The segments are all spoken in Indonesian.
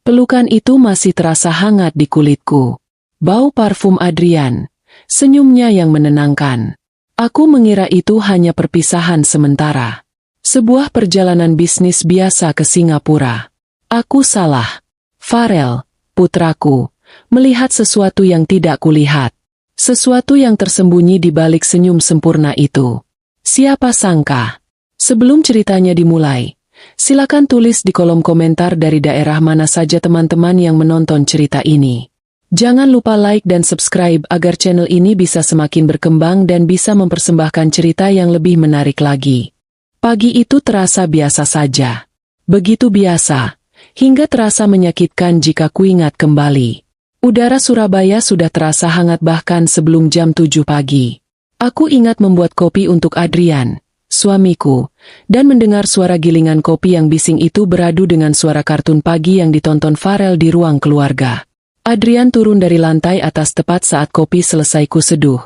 Pelukan itu masih terasa hangat di kulitku. Bau parfum Adrian, senyumnya yang menenangkan. Aku mengira itu hanya perpisahan sementara. Sebuah perjalanan bisnis biasa ke Singapura. Aku salah. Farel, putraku, melihat sesuatu yang tidak kulihat. Sesuatu yang tersembunyi di balik senyum sempurna itu. Siapa sangka? Sebelum ceritanya dimulai, silakan tulis di kolom komentar dari daerah mana saja teman-teman yang menonton cerita ini. Jangan lupa like dan subscribe agar channel ini bisa semakin berkembang dan bisa mempersembahkan cerita yang lebih menarik lagi. Pagi itu terasa biasa saja. Begitu biasa, hingga terasa menyakitkan jika kuingat kembali. Udara Surabaya sudah terasa hangat bahkan sebelum jam 7 pagi. Aku ingat membuat kopi untuk Adrian, suamiku, dan mendengar suara gilingan kopi yang bising itu beradu dengan suara kartun pagi yang ditonton Farel di ruang keluarga. Adrian turun dari lantai atas tepat saat kopi selesai kuseduh.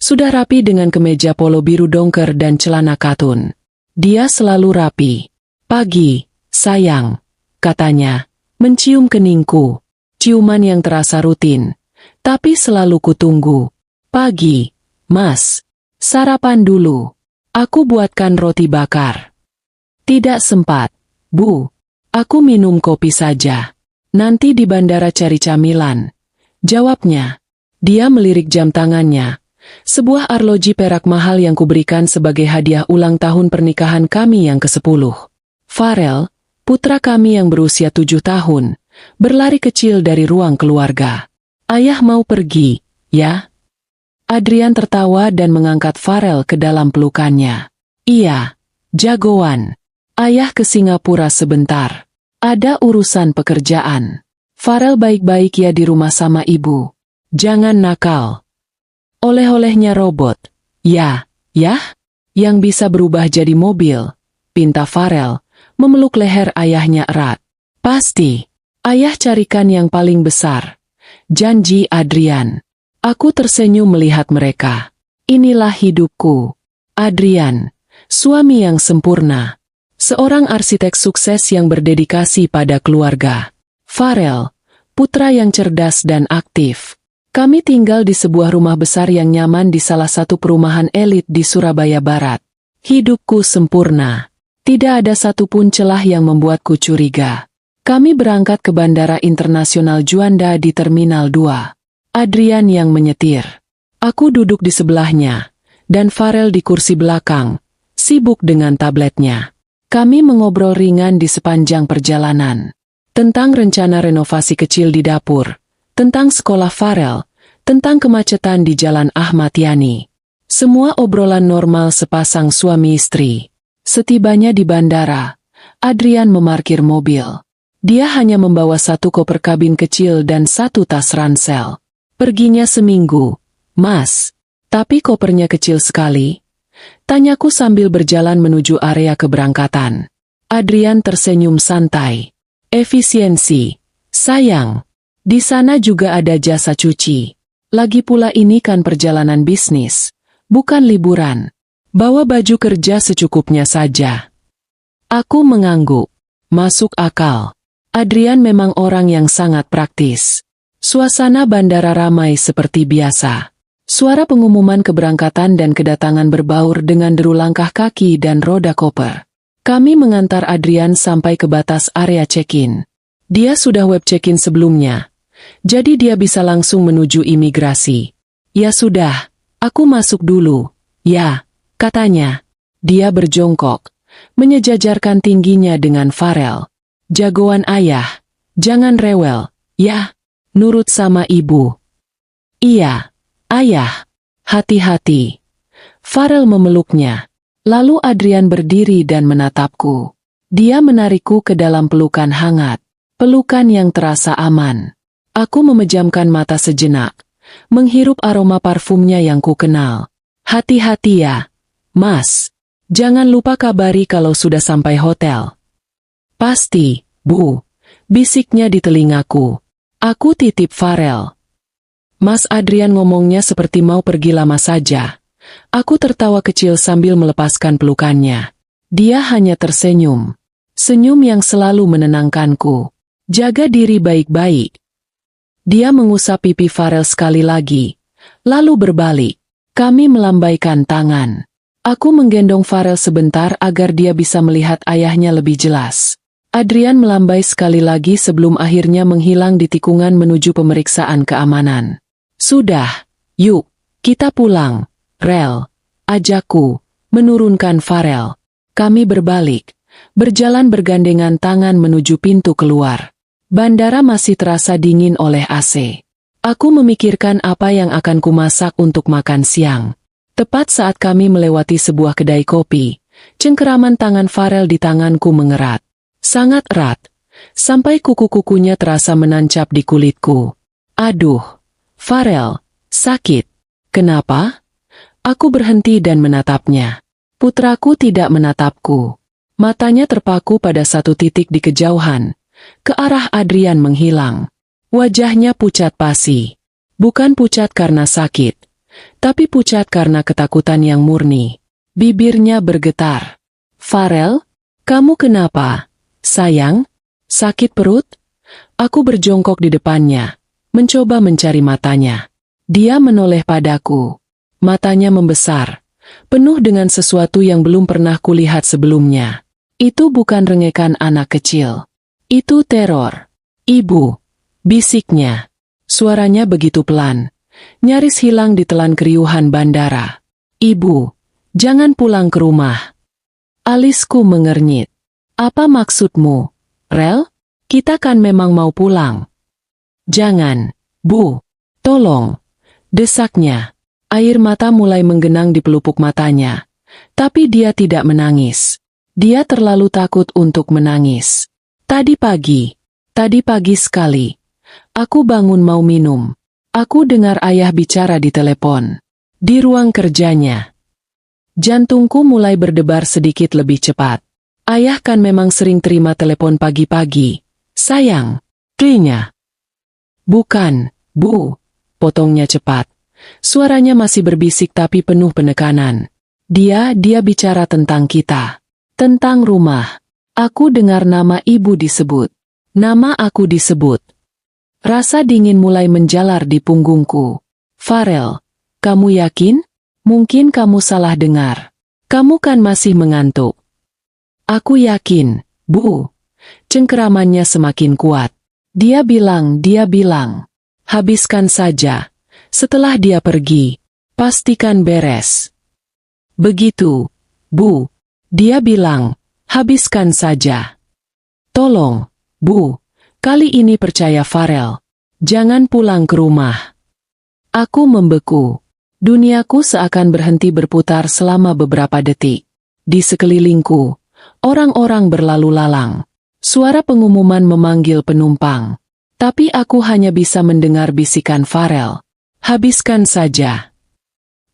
Sudah rapi dengan kemeja polo biru dongker dan celana katun. Dia selalu rapi. "Pagi, sayang," katanya, mencium keningku. Ciuman yang terasa rutin, tapi selalu kutunggu. "Pagi, Mas. Sarapan dulu. Aku buatkan roti bakar." "Tidak sempat, Bu. Aku minum kopi saja. Nanti di bandara cari camilan," jawabnya. Dia melirik jam tangannya. Sebuah arloji perak mahal yang kuberikan sebagai hadiah ulang tahun pernikahan kami yang ke-10. Farel, putra kami yang berusia 7 tahun, berlari kecil dari ruang keluarga. "Ayah mau pergi, ya?" Adrian tertawa dan mengangkat Farel ke dalam pelukannya. "Iya, jagoan. Ayah ke Singapura sebentar. Ada urusan pekerjaan. Farel baik-baik ya di rumah sama ibu. Jangan nakal. Oleh-olehnya robot. Ya, yang bisa berubah jadi mobil," pinta Farel, memeluk leher ayahnya erat. "Pasti. Ayah carikan yang paling besar," janji Adrian. Aku tersenyum melihat mereka. Inilah hidupku. Adrian, suami yang sempurna. Seorang arsitek sukses yang berdedikasi pada keluarga. Farel, putra yang cerdas dan aktif. Kami tinggal di sebuah rumah besar yang nyaman di salah satu perumahan elit di Surabaya Barat. Hidupku sempurna. Tidak ada satupun celah yang membuatku curiga. Kami berangkat ke Bandara Internasional Juanda di Terminal 2. Adrian yang menyetir. Aku duduk di sebelahnya, dan Farel di kursi belakang, sibuk dengan tabletnya. Kami mengobrol ringan di sepanjang perjalanan. Tentang rencana renovasi kecil di dapur, tentang sekolah Farel, tentang kemacetan di Jalan Ahmad Yani. Semua obrolan normal sepasang suami istri. Setibanya di bandara, Adrian memarkir mobil. Dia hanya membawa satu koper kabin kecil dan satu tas ransel. "Perginya seminggu, Mas. Tapi kopernya kecil sekali?" tanyaku sambil berjalan menuju area keberangkatan. Adrian tersenyum santai. "Efisiensi, sayang. Di sana juga ada jasa cuci. Lagi pula ini kan perjalanan bisnis, bukan liburan. Bawa baju kerja secukupnya saja." Aku mengangguk. Masuk akal. Adrian memang orang yang sangat praktis. Suasana bandara ramai seperti biasa. Suara pengumuman keberangkatan dan kedatangan berbaur dengan deru langkah kaki dan roda koper. Kami mengantar Adrian sampai ke batas area check-in. Dia sudah web check-in sebelumnya, jadi dia bisa langsung menuju imigrasi. "Ya sudah, aku masuk dulu." "Ya," katanya. Dia berjongkok, menyejajarkan tingginya dengan Farel. "Jagoan ayah, jangan rewel, ya. Nurut sama ibu." "Iya, ayah. Hati-hati." Farel memeluknya. Lalu Adrian berdiri dan menatapku. Dia menarikku ke dalam pelukan hangat. Pelukan yang terasa aman. Aku memejamkan mata sejenak, menghirup aroma parfumnya yang ku kenal. "Hati-hati ya, Mas. Jangan lupa kabari kalau sudah sampai hotel." "Pasti, Bu," bisiknya di telingaku. Aku titip Farel. Mas Adrian ngomongnya seperti mau pergi lama saja. Aku tertawa kecil sambil melepaskan pelukannya. Dia hanya tersenyum. Senyum yang selalu menenangkanku. Jaga diri baik-baik. Dia mengusap pipi Farel sekali lagi, lalu berbalik. Kami melambaikan tangan. Aku menggendong Farel sebentar agar dia bisa melihat ayahnya lebih jelas. Adrian melambai sekali lagi sebelum akhirnya menghilang di tikungan menuju pemeriksaan keamanan. Sudah, yuk, kita pulang. Rel, ajakku, menurunkan Farel. Kami berbalik, berjalan bergandengan tangan menuju pintu keluar. Bandara masih terasa dingin oleh AC. Aku memikirkan apa yang akan kumasak untuk makan siang. Tepat saat kami melewati sebuah kedai kopi, cengkeraman tangan Farel di tanganku mengerat. Sangat erat, sampai kuku-kukunya terasa menancap di kulitku. Aduh, Farel, sakit. Kenapa? Aku berhenti dan menatapnya. Putraku tidak menatapku. Matanya terpaku pada satu titik di kejauhan. Ke arah Adrian menghilang. Wajahnya pucat pasi. Bukan pucat karena sakit, tapi pucat karena ketakutan yang murni. Bibirnya bergetar. Farel, kamu kenapa? Sayang, sakit perut? Aku berjongkok di depannya, mencoba mencari matanya. Dia menoleh padaku. Matanya membesar, penuh dengan sesuatu yang belum pernah kulihat sebelumnya. Itu bukan rengekan anak kecil. Itu teror. Ibu, bisiknya. Suaranya begitu pelan, nyaris hilang di telan keriuhan bandara. Ibu, jangan pulang ke rumah. Alisku mengernyit. Apa maksudmu, Rel? Kita kan memang mau pulang. Jangan, Bu. Tolong. Desaknya. Air mata mulai menggenang di pelupuk matanya. Tapi dia tidak menangis. Dia terlalu takut untuk menangis. Tadi pagi sekali. Aku bangun mau minum. Aku dengar ayah bicara di telepon. Di ruang kerjanya. Jantungku mulai berdebar sedikit lebih cepat. Ayah kan memang sering terima telepon pagi-pagi. Sayang, kayaknya. Bukan, Bu. Potongnya cepat. Suaranya masih berbisik tapi penuh penekanan. Dia bicara tentang kita. Tentang rumah. Aku dengar nama ibu disebut. Nama aku disebut. Rasa dingin mulai menjalar di punggungku. Farel, kamu yakin? Mungkin kamu salah dengar. Kamu kan masih mengantuk. Aku yakin, Bu. Cengkeramannya semakin kuat. Dia bilang. Habiskan saja. Setelah dia pergi, pastikan beres. Begitu, Bu. Dia bilang, habiskan saja. Tolong, Bu. Kali ini percaya Farel. Jangan pulang ke rumah. Aku membeku. Duniaku seakan berhenti berputar selama beberapa detik. Di sekelilingku, orang-orang berlalu lalang. Suara pengumuman memanggil penumpang. Tapi aku hanya bisa mendengar bisikan Farel. Habiskan saja.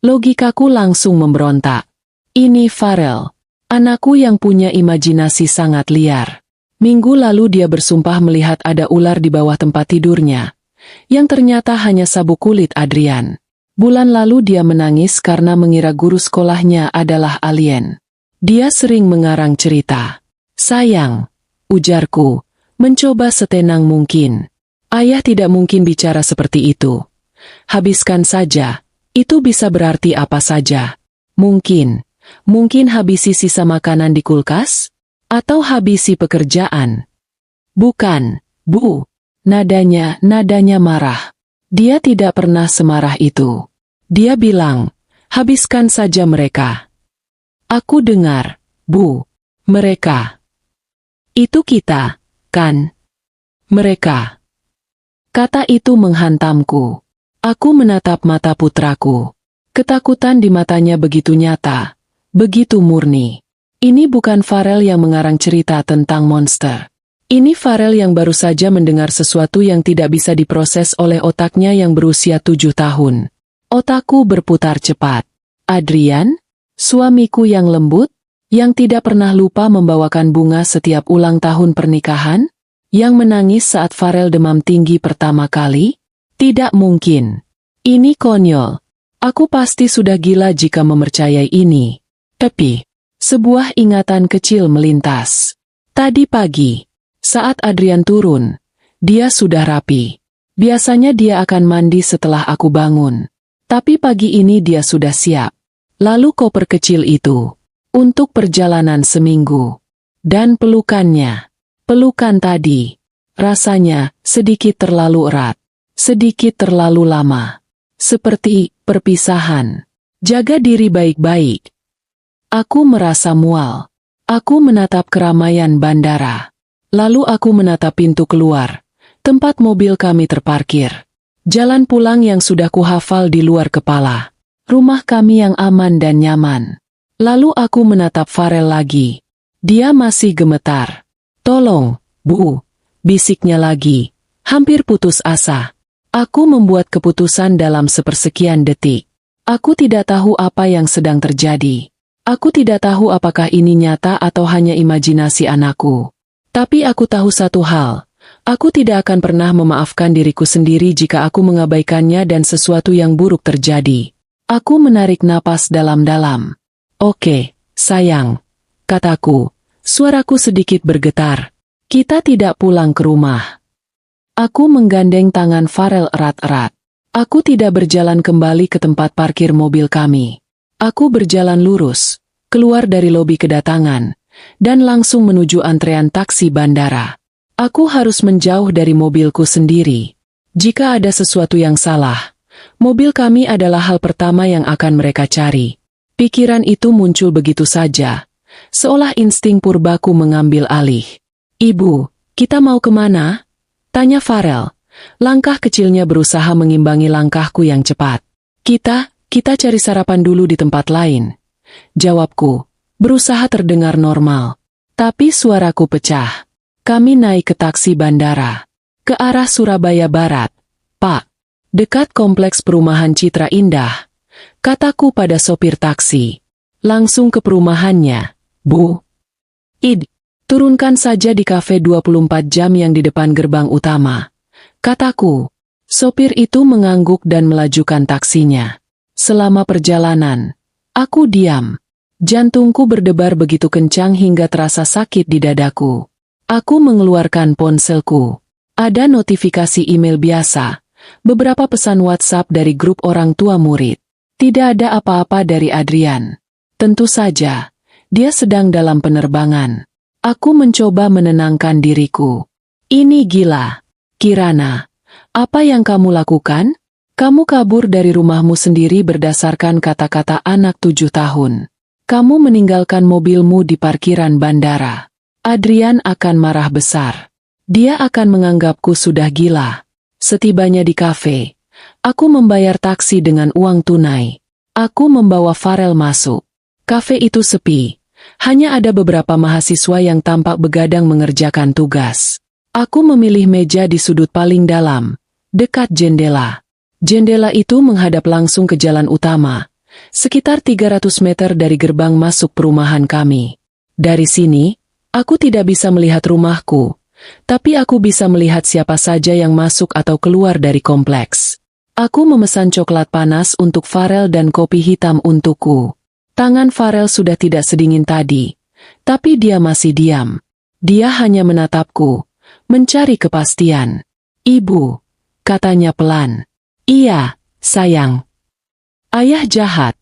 Logikaku langsung memberontak. Ini Farel. Anakku yang punya imajinasi sangat liar. Minggu lalu dia bersumpah melihat ada ular di bawah tempat tidurnya, yang ternyata hanya sabuk kulit Adrian. Bulan lalu dia menangis karena mengira guru sekolahnya adalah alien. Dia sering mengarang cerita. Sayang, ujarku, mencoba setenang mungkin. Ayah tidak mungkin bicara seperti itu. Habiskan saja, itu bisa berarti apa saja. Mungkin habisi sisa makanan di kulkas? Atau habisi pekerjaan? Bukan, Bu. Nadanya marah. Dia tidak pernah semarah itu. Dia bilang, habiskan saja mereka. Aku dengar, Bu. Mereka. Itu kita, kan? Mereka. Kata itu menghantamku. Aku menatap mata putraku. Ketakutan di matanya begitu nyata. Begitu murni. Ini bukan Farel yang mengarang cerita tentang monster. Ini Farel yang baru saja mendengar sesuatu yang tidak bisa diproses oleh otaknya yang berusia 7 tahun. Otakku berputar cepat. Adrian? Suamiku yang lembut? Yang tidak pernah lupa membawakan bunga setiap ulang tahun pernikahan? Yang menangis saat Farel demam tinggi pertama kali? Tidak mungkin. Ini konyol. Aku pasti sudah gila jika mempercayai ini. Tapi, sebuah ingatan kecil melintas. Tadi pagi, saat Adrian turun, Dia sudah rapi. Biasanya dia akan mandi setelah aku bangun. Tapi pagi ini dia sudah siap. Lalu koper kecil itu. Untuk perjalanan seminggu. Dan pelukannya. Pelukan tadi. Rasanya sedikit terlalu erat. Sedikit terlalu lama. Seperti perpisahan. Jaga diri baik-baik. Aku merasa mual. Aku menatap keramaian bandara. Lalu aku menatap pintu keluar. Tempat mobil kami terparkir. Jalan pulang yang sudah kuhafal di luar kepala. Rumah kami yang aman dan nyaman. Lalu aku menatap Farel lagi. Dia masih gemetar. "Tolong, Bu," bisiknya lagi. Hampir putus asa. Aku membuat keputusan dalam sepersekian detik. Aku tidak tahu apa yang sedang terjadi. Aku tidak tahu apakah ini nyata atau hanya imajinasi anakku. Tapi aku tahu satu hal. Aku tidak akan pernah memaafkan diriku sendiri jika aku mengabaikannya dan sesuatu yang buruk terjadi. Aku menarik napas dalam-dalam. "Oke, sayang," kataku. Suaraku sedikit bergetar. "Kita tidak pulang ke rumah." Aku menggandeng tangan Farel erat-erat. Aku tidak berjalan kembali ke tempat parkir mobil kami. Aku berjalan lurus, keluar dari lobi kedatangan, dan langsung menuju antrean taksi bandara. Aku harus menjauh dari mobilku sendiri. Jika ada sesuatu yang salah, mobil kami adalah hal pertama yang akan mereka cari. Pikiran itu muncul begitu saja, seolah insting purbaku mengambil alih. "Ibu, kita mau kemana?" tanya Farel. Langkah kecilnya berusaha mengimbangi langkahku yang cepat. Kita cari sarapan dulu di tempat lain," jawabku, berusaha terdengar normal. Tapi suaraku pecah. Kami naik ke taksi bandara. Ke arah Surabaya Barat. "Pak, dekat kompleks perumahan Citra Indah," kataku pada sopir taksi. "Langsung ke perumahannya, Bu." Turunkan saja di kafe 24 jam yang di depan gerbang utama," kataku. Sopir itu mengangguk dan melajukan taksinya. Selama perjalanan, aku diam. Jantungku berdebar begitu kencang hingga terasa sakit di dadaku. Aku mengeluarkan ponselku. Ada notifikasi email biasa, beberapa pesan WhatsApp dari grup orang tua murid. Tidak ada apa-apa dari Adrian. Tentu saja, dia sedang dalam penerbangan. Aku mencoba menenangkan diriku. "Ini gila. Kirana, apa yang kamu lakukan? Kamu kabur dari rumahmu sendiri berdasarkan kata-kata anak 7 tahun. Kamu meninggalkan mobilmu di parkiran bandara. Adrian akan marah besar. Dia akan menganggapku sudah gila." Setibanya di kafe, aku membayar taksi dengan uang tunai. Aku membawa Farel masuk. Kafe itu sepi. Hanya ada beberapa mahasiswa yang tampak begadang mengerjakan tugas. Aku memilih meja di sudut paling dalam, dekat jendela. Jendela itu menghadap langsung ke jalan utama, sekitar 300 meter dari gerbang masuk perumahan kami. Dari sini, aku tidak bisa melihat rumahku, tapi aku bisa melihat siapa saja yang masuk atau keluar dari kompleks. Aku memesan coklat panas untuk Farel dan kopi hitam untukku. Tangan Farel sudah tidak sedingin tadi, tapi dia masih diam. Dia hanya menatapku, mencari kepastian. "Ibu," katanya pelan. "Iya, sayang." "Ayah jahat?"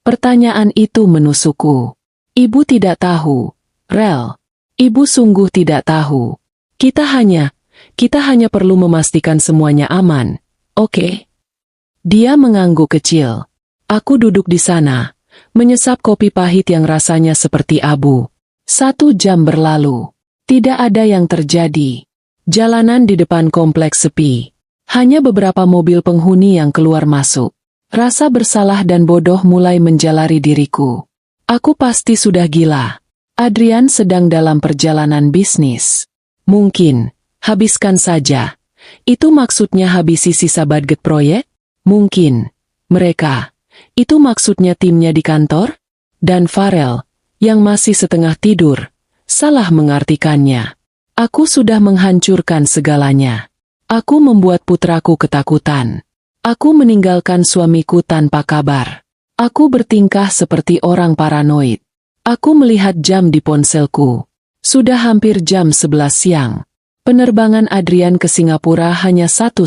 Pertanyaan itu menusukku. Ibu tidak tahu, Rel. Ibu sungguh tidak tahu. Kita hanya perlu memastikan semuanya aman, oke? Dia mengangguk kecil. Aku duduk di sana, menyesap kopi pahit yang rasanya seperti abu. 1 jam berlalu. Tidak ada yang terjadi. Jalanan di depan kompleks sepi. Hanya beberapa mobil penghuni yang keluar masuk. Rasa bersalah dan bodoh mulai menjalari diriku. Aku pasti sudah gila. Adrian sedang dalam perjalanan bisnis. Mungkin, habiskan saja. Itu maksudnya habisi sisa budget proyek? Mungkin. Mereka. Itu maksudnya timnya di kantor? Dan Farel, yang masih setengah tidur, salah mengartikannya. Aku sudah menghancurkan segalanya. Aku membuat putraku ketakutan. Aku meninggalkan suamiku tanpa kabar. Aku bertingkah seperti orang paranoid. Aku melihat jam di ponselku. Sudah hampir jam 11 siang. Penerbangan Adrian ke Singapura hanya 1,5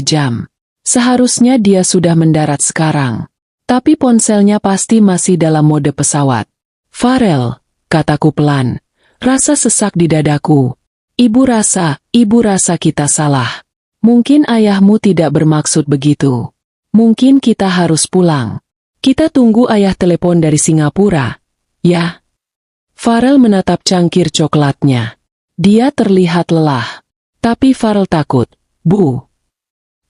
jam. Seharusnya dia sudah mendarat sekarang. Tapi ponselnya pasti masih dalam mode pesawat. Farel, kataku pelan. Rasa sesak di dadaku. Ibu rasa kita salah. Mungkin ayahmu tidak bermaksud begitu. Mungkin kita harus pulang. Kita tunggu ayah telepon dari Singapura. Ya. Farel menatap cangkir coklatnya. Dia terlihat lelah. Tapi Farel takut. Bu.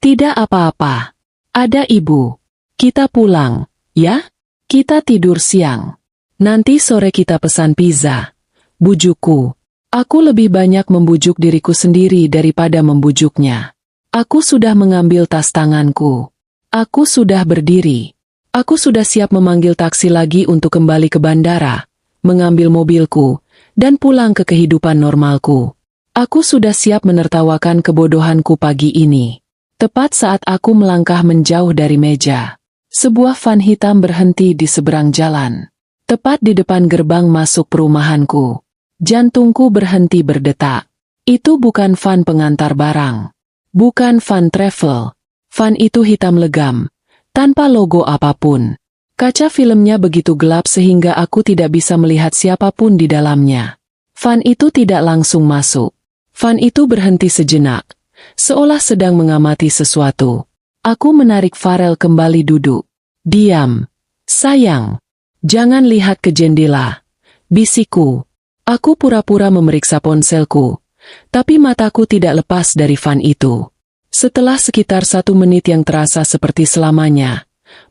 Tidak apa-apa. Ada ibu. Kita pulang, ya? Kita tidur siang. Nanti sore kita pesan pizza. Bujukku. Aku lebih banyak membujuk diriku sendiri daripada membujuknya. Aku sudah mengambil tas tanganku. Aku sudah berdiri. Aku sudah siap memanggil taksi lagi untuk kembali ke bandara, mengambil mobilku, dan pulang ke kehidupan normalku. Aku sudah siap menertawakan kebodohanku pagi ini. Tepat saat aku melangkah menjauh dari meja, sebuah van hitam berhenti di seberang jalan. Tepat di depan gerbang masuk perumahanku. Jantungku berhenti berdetak. Itu bukan van pengantar barang. Bukan van travel. Van itu hitam legam, tanpa logo apapun. Kaca filmnya begitu gelap sehingga aku tidak bisa melihat siapapun di dalamnya. Van itu tidak langsung masuk. Van itu berhenti sejenak, seolah sedang mengamati sesuatu. Aku menarik Farel kembali duduk. Diam. Sayang. Jangan lihat ke jendela. Bisikku. Aku pura-pura memeriksa ponselku. Tapi mataku tidak lepas dari van itu. Setelah sekitar 1 menit yang terasa seperti selamanya,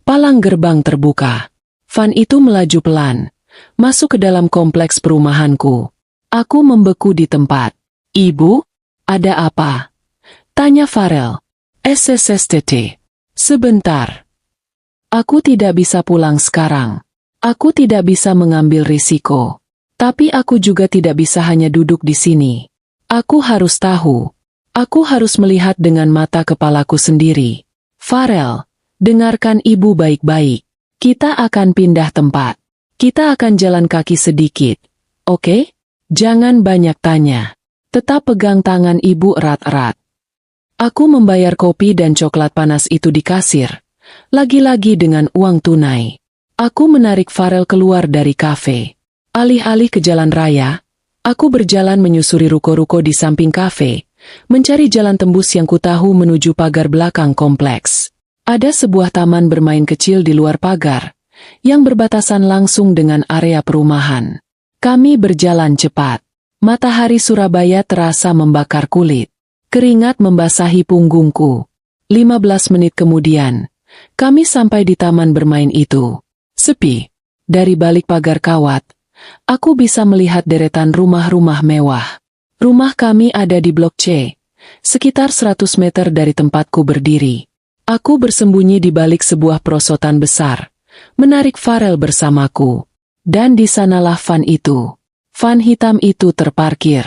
palang gerbang terbuka. Van itu melaju pelan, masuk ke dalam kompleks perumahanku. Aku membeku di tempat. Ibu? Ada apa? Tanya Farel. SSSTT. Sebentar. Aku tidak bisa pulang sekarang. Aku tidak bisa mengambil risiko. Tapi aku juga tidak bisa hanya duduk di sini. Aku harus tahu. Aku harus melihat dengan mata kepalaku sendiri. Farel, dengarkan ibu baik-baik. Kita akan pindah tempat. Kita akan jalan kaki sedikit. Oke? Jangan banyak tanya. Tetap pegang tangan ibu erat-erat. Aku membayar kopi dan coklat panas itu di kasir. Lagi-lagi dengan uang tunai. Aku menarik Farel keluar dari kafe. Alih-alih ke jalan raya, aku berjalan menyusuri ruko-ruko di samping kafe, mencari jalan tembus yang kutahu menuju pagar belakang kompleks. Ada sebuah taman bermain kecil di luar pagar, yang berbatasan langsung dengan area perumahan. Kami berjalan cepat. Matahari Surabaya terasa membakar kulit. Keringat membasahi punggungku. 15 menit kemudian, kami sampai di taman bermain itu. Sepi. Dari balik pagar kawat, aku bisa melihat deretan rumah-rumah mewah. Rumah kami ada di Blok C, sekitar 100 meter dari tempatku berdiri. Aku bersembunyi di balik sebuah perosotan besar, menarik Farel bersamaku. Dan di sanalah van itu. Van hitam itu terparkir.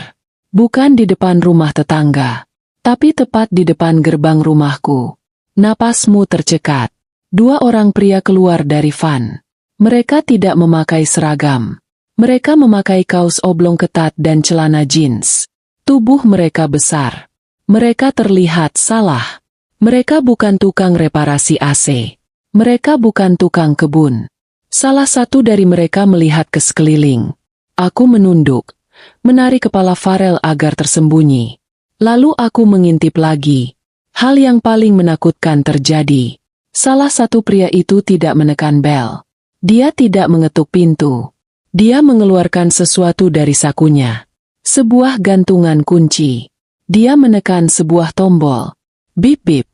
Bukan di depan rumah tetangga, tapi tepat di depan gerbang rumahku. Napasmu tercekat. 2 orang pria keluar dari van. Mereka tidak memakai seragam. Mereka memakai kaos oblong ketat dan celana jeans. Tubuh mereka besar. Mereka terlihat salah. Mereka bukan tukang reparasi AC. Mereka bukan tukang kebun. Salah satu dari mereka melihat ke sekeliling. Aku menunduk, menarik kepala Farel agar tersembunyi. Lalu aku mengintip lagi. Hal yang paling menakutkan terjadi. Salah satu pria itu tidak menekan bel. Dia tidak mengetuk pintu. Dia mengeluarkan sesuatu dari sakunya. Sebuah gantungan kunci. Dia menekan sebuah tombol. Bip-bip.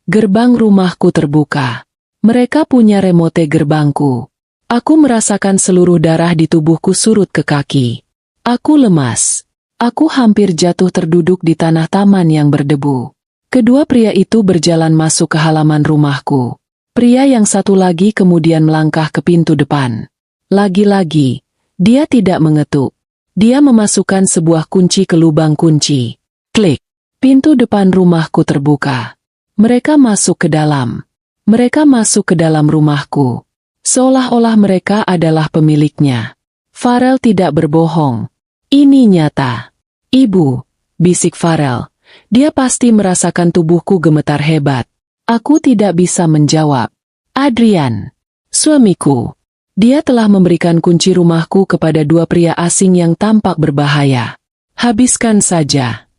Gerbang rumahku terbuka. Mereka punya remote gerbangku. Aku merasakan seluruh darah di tubuhku surut ke kaki. Aku lemas. Aku hampir jatuh terduduk di tanah taman yang berdebu. Kedua pria itu berjalan masuk ke halaman rumahku. Pria yang satu lagi kemudian melangkah ke pintu depan. Lagi-lagi, dia tidak mengetuk. Dia memasukkan sebuah kunci ke lubang kunci. Klik. Pintu depan rumahku terbuka. Mereka masuk ke dalam. Mereka masuk ke dalam rumahku. Seolah-olah mereka adalah pemiliknya. Farel tidak berbohong. Ini nyata. Ibu, bisik Farel. Dia pasti merasakan tubuhku gemetar hebat. Aku tidak bisa menjawab. Adrian, suamiku. Dia telah memberikan kunci rumahku kepada dua pria asing yang tampak berbahaya. Habiskan saja.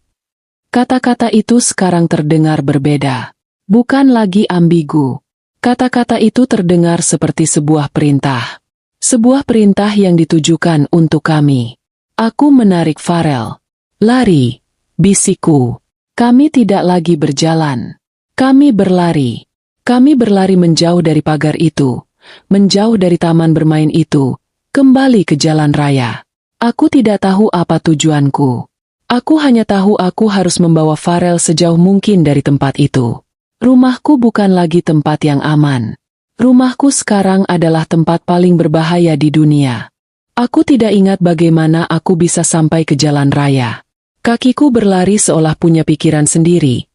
Kata-kata itu sekarang terdengar berbeda. Bukan lagi ambigu. Kata-kata itu terdengar seperti sebuah perintah. Sebuah perintah yang ditujukan untuk kami. Aku menarik Farel. Lari, bisikku. Kami tidak lagi berjalan. Kami berlari. Kami berlari menjauh dari pagar itu, menjauh dari taman bermain itu, kembali ke jalan raya. Aku tidak tahu apa tujuanku. Aku hanya tahu aku harus membawa Farel sejauh mungkin dari tempat itu. Rumahku bukan lagi tempat yang aman. Rumahku sekarang adalah tempat paling berbahaya di dunia. Aku tidak ingat bagaimana aku bisa sampai ke jalan raya. Kakiku berlari seolah punya pikiran sendiri.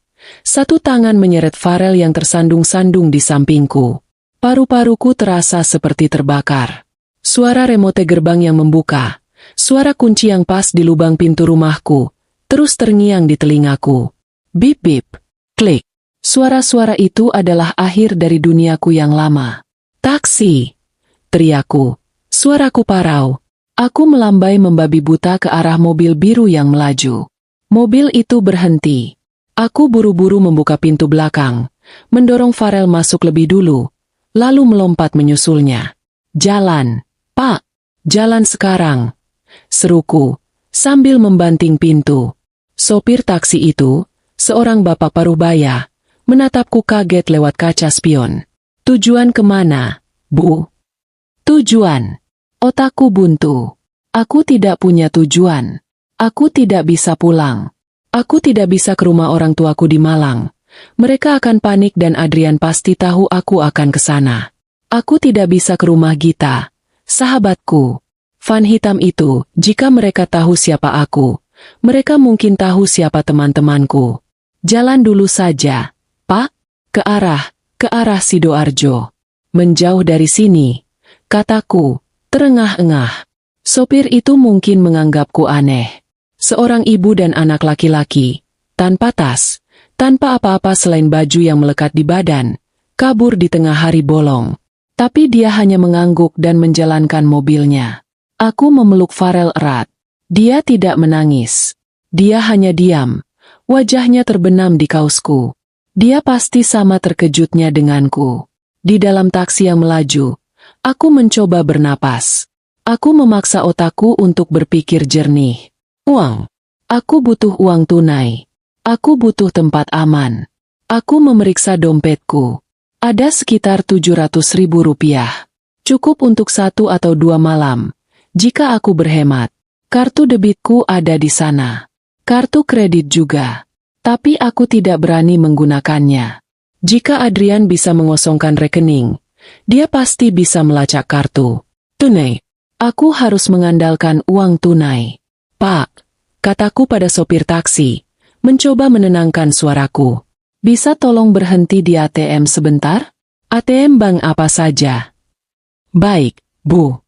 Satu tangan menyeret Farel yang tersandung-sandung di sampingku. Paru-paruku terasa seperti terbakar. Suara remote gerbang yang membuka, suara kunci yang pas di lubang pintu rumahku, terus terngiang di telingaku. Bip-bip, klik. Suara-suara itu adalah akhir dari duniaku yang lama. Taksi! Teriakku. Suaraku parau. Aku melambai membabi buta ke arah mobil biru yang melaju. Mobil itu berhenti. Aku buru-buru membuka pintu belakang, mendorong Farel masuk lebih dulu, lalu melompat menyusulnya. Jalan, Pak! Jalan sekarang! Seruku, sambil membanting pintu. Sopir taksi itu, seorang bapak parubaya, menatapku kaget lewat kaca spion. Tujuan kemana, Bu? Tujuan. Otakku buntu. Aku tidak punya tujuan. Aku tidak bisa pulang. Aku tidak bisa ke rumah orang tuaku di Malang. Mereka akan panik dan Adrian pasti tahu aku akan ke sana. Aku tidak bisa ke rumah Gita, sahabatku. Van hitam itu, jika mereka tahu siapa aku, mereka mungkin tahu siapa teman-temanku. Jalan dulu saja, Pak, ke arah Sidoarjo. Menjauh dari sini, kataku, terengah-engah. Sopir itu mungkin menganggapku aneh. Seorang ibu dan anak laki-laki, tanpa tas, tanpa apa-apa selain baju yang melekat di badan, kabur di tengah hari bolong. Tapi dia hanya mengangguk dan menjalankan mobilnya. Aku memeluk Farel erat. Dia tidak menangis. Dia hanya diam. Wajahnya terbenam di kausku. Dia pasti sama terkejutnya denganku. Di dalam taksi yang melaju, aku mencoba bernapas. Aku memaksa otakku untuk berpikir jernih. Uang. Aku butuh uang tunai. Aku butuh tempat aman. Aku memeriksa dompetku. Ada sekitar 700.000 rupiah. Cukup untuk 1 atau 2 malam. Jika aku berhemat. Kartu debitku ada di sana. Kartu kredit juga. Tapi aku tidak berani menggunakannya. Jika Adrian bisa mengosongkan rekening, dia pasti bisa melacak kartu. Tunai. Aku harus mengandalkan uang tunai. Pak, kataku pada sopir taksi, mencoba menenangkan suaraku. Bisa tolong berhenti di ATM sebentar? ATM bank apa saja? Baik, Bu.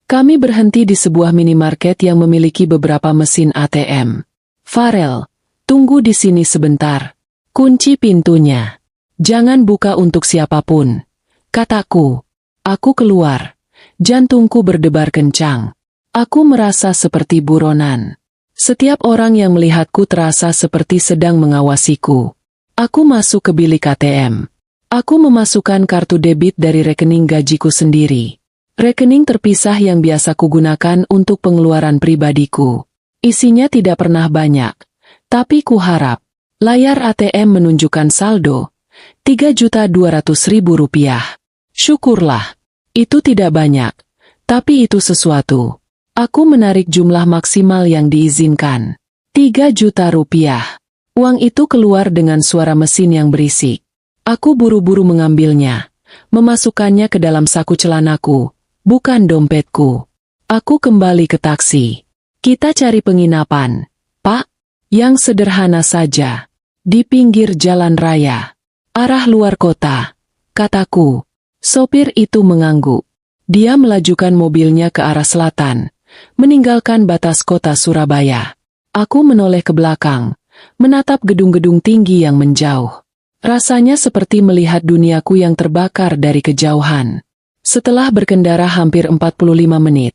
Kami berhenti di sebuah minimarket yang memiliki beberapa mesin ATM. Farel, tunggu di sini sebentar. Kunci pintunya. Jangan buka untuk siapapun. Kataku. Aku keluar. Jantungku berdebar kencang. Aku merasa seperti buronan. Setiap orang yang melihatku terasa seperti sedang mengawasiku. Aku masuk ke bilik ATM. Aku memasukkan kartu debit dari rekening gajiku sendiri. Rekening terpisah yang biasa kugunakan untuk pengeluaran pribadiku. Isinya tidak pernah banyak. Tapi kuharap. Layar ATM menunjukkan saldo. 3.200.000 rupiah. Syukurlah. Itu tidak banyak. Tapi itu sesuatu. Aku menarik jumlah maksimal yang diizinkan. 3 juta rupiah. Uang itu keluar dengan suara mesin yang berisik. Aku buru-buru mengambilnya. Memasukkannya ke dalam saku celanaku. Bukan dompetku. Aku kembali ke taksi. Kita cari penginapan. Pak, yang sederhana saja. Di pinggir jalan raya. Arah luar kota. Kataku. Sopir itu mengangguk. Dia melajukan mobilnya ke arah selatan, meninggalkan batas kota Surabaya. Aku menoleh ke belakang, menatap gedung-gedung tinggi yang menjauh. Rasanya seperti melihat duniaku yang terbakar dari kejauhan. Setelah berkendara hampir 45 menit,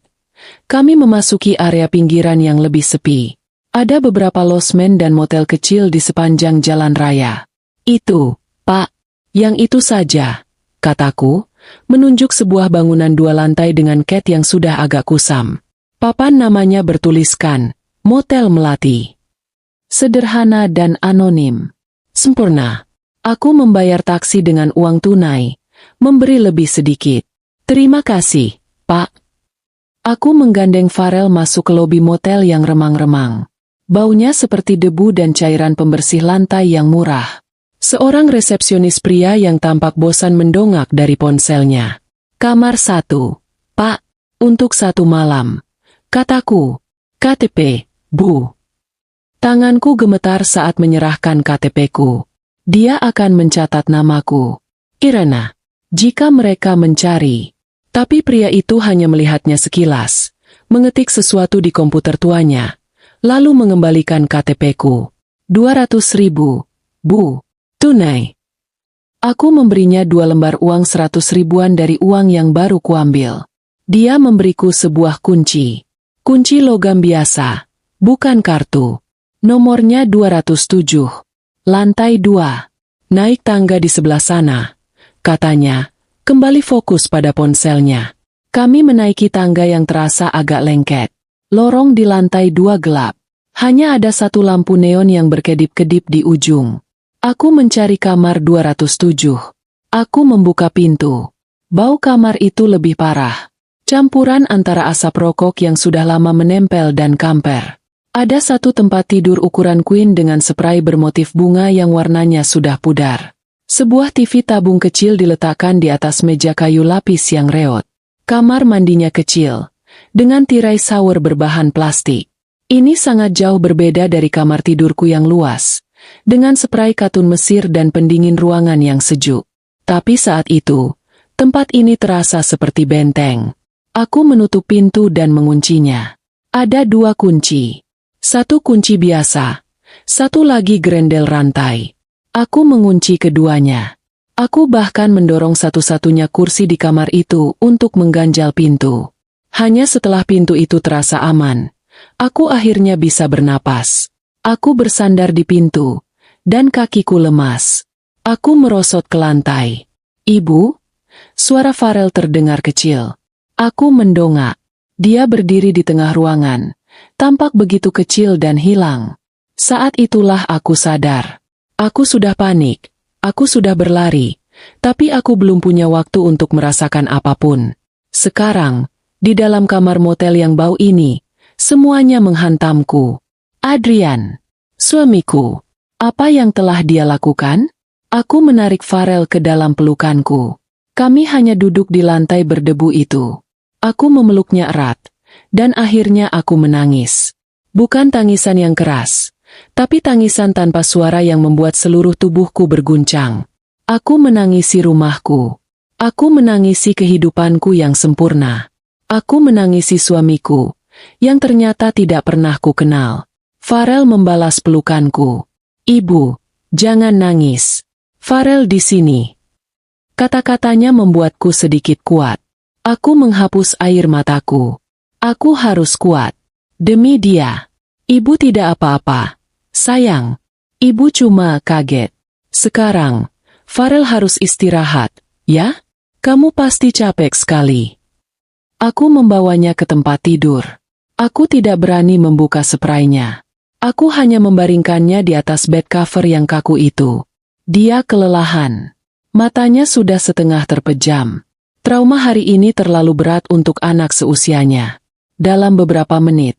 kami memasuki area pinggiran yang lebih sepi. Ada beberapa losmen dan motel kecil di sepanjang jalan raya. Itu, Pak, yang itu saja, kataku, menunjuk sebuah bangunan 2 lantai dengan cat yang sudah agak kusam. Papan namanya bertuliskan, Motel Melati. Sederhana dan anonim. Sempurna. Aku membayar taksi dengan uang tunai, memberi lebih sedikit. Terima kasih, Pak. Aku menggandeng Farel masuk ke lobi motel yang remang-remang. Baunya seperti debu dan cairan pembersih lantai yang murah. Seorang resepsionis pria yang tampak bosan mendongak dari ponselnya. Kamar 1, Pak, untuk 1 malam. Kataku, KTP, Bu. Tanganku gemetar saat menyerahkan KTP-ku. Dia akan mencatat namaku. Irena. Jika mereka mencari. Tapi pria itu hanya melihatnya sekilas, mengetik sesuatu di komputer tuanya, lalu mengembalikan KTP-ku. 200.000, Bu. Tunai. Aku memberinya 2 lembar uang 100 ribuan dari uang yang baru kuambil. Dia memberiku sebuah kunci. Kunci logam biasa. Bukan kartu. Nomornya 207. Lantai 2. Naik tangga di sebelah sana. Katanya, kembali fokus pada ponselnya. Kami menaiki tangga yang terasa agak lengket. Lorong di lantai 2 gelap. Hanya ada 1 lampu neon yang berkedip-kedip di ujung. Aku mencari kamar 207. Aku membuka pintu. Bau kamar itu lebih parah. Campuran antara asap rokok yang sudah lama menempel dan kamper. Ada 1 tempat tidur ukuran queen dengan spray bermotif bunga yang warnanya sudah pudar. Sebuah TV tabung kecil diletakkan di atas meja kayu lapis yang reot. Kamar mandinya kecil, dengan tirai shower berbahan plastik. Ini sangat jauh berbeda dari kamar tidurku yang luas, dengan spray katun Mesir dan pendingin ruangan yang sejuk. Tapi saat itu, tempat ini terasa seperti benteng. Aku menutup pintu dan menguncinya. Ada 2 kunci. 1 kunci biasa, 1 lagi grendel rantai. Aku mengunci keduanya. Aku bahkan mendorong satu-satunya kursi di kamar itu untuk mengganjal pintu. Hanya setelah pintu itu terasa aman, aku akhirnya bisa bernapas. Aku bersandar di pintu, dan kakiku lemas. Aku merosot ke lantai. Ibu? Suara Farel terdengar kecil. Aku mendongak. Dia berdiri di tengah ruangan. Tampak begitu kecil dan hilang. Saat itulah aku sadar. Aku sudah panik. Aku sudah berlari. Tapi aku belum punya waktu untuk merasakan apapun. Sekarang, di dalam kamar motel yang bau ini, semuanya menghantamku. Adrian. Suamiku. Apa yang telah dia lakukan? Aku menarik Farel ke dalam pelukanku. Kami hanya duduk di lantai berdebu itu. Aku memeluknya erat. Dan akhirnya aku menangis. Bukan tangisan yang keras, tapi tangisan tanpa suara yang membuat seluruh tubuhku berguncang. Aku menangisi rumahku. Aku menangisi kehidupanku yang sempurna. Aku menangisi suamiku, yang ternyata tidak pernah ku kenal. Farel membalas pelukanku. Ibu, jangan nangis. Farel di sini. Kata-katanya membuatku sedikit kuat. Aku menghapus air mataku. Aku harus kuat. Demi dia. Ibu tidak apa-apa. Sayang. Ibu cuma kaget. Sekarang, Farel harus istirahat, ya? Kamu pasti capek sekali. Aku membawanya ke tempat tidur. Aku tidak berani membuka spraynya. Aku hanya membaringkannya di atas bed cover yang kaku itu. Dia kelelahan. Matanya sudah setengah terpejam. Trauma hari ini terlalu berat untuk anak seusianya. Dalam beberapa menit,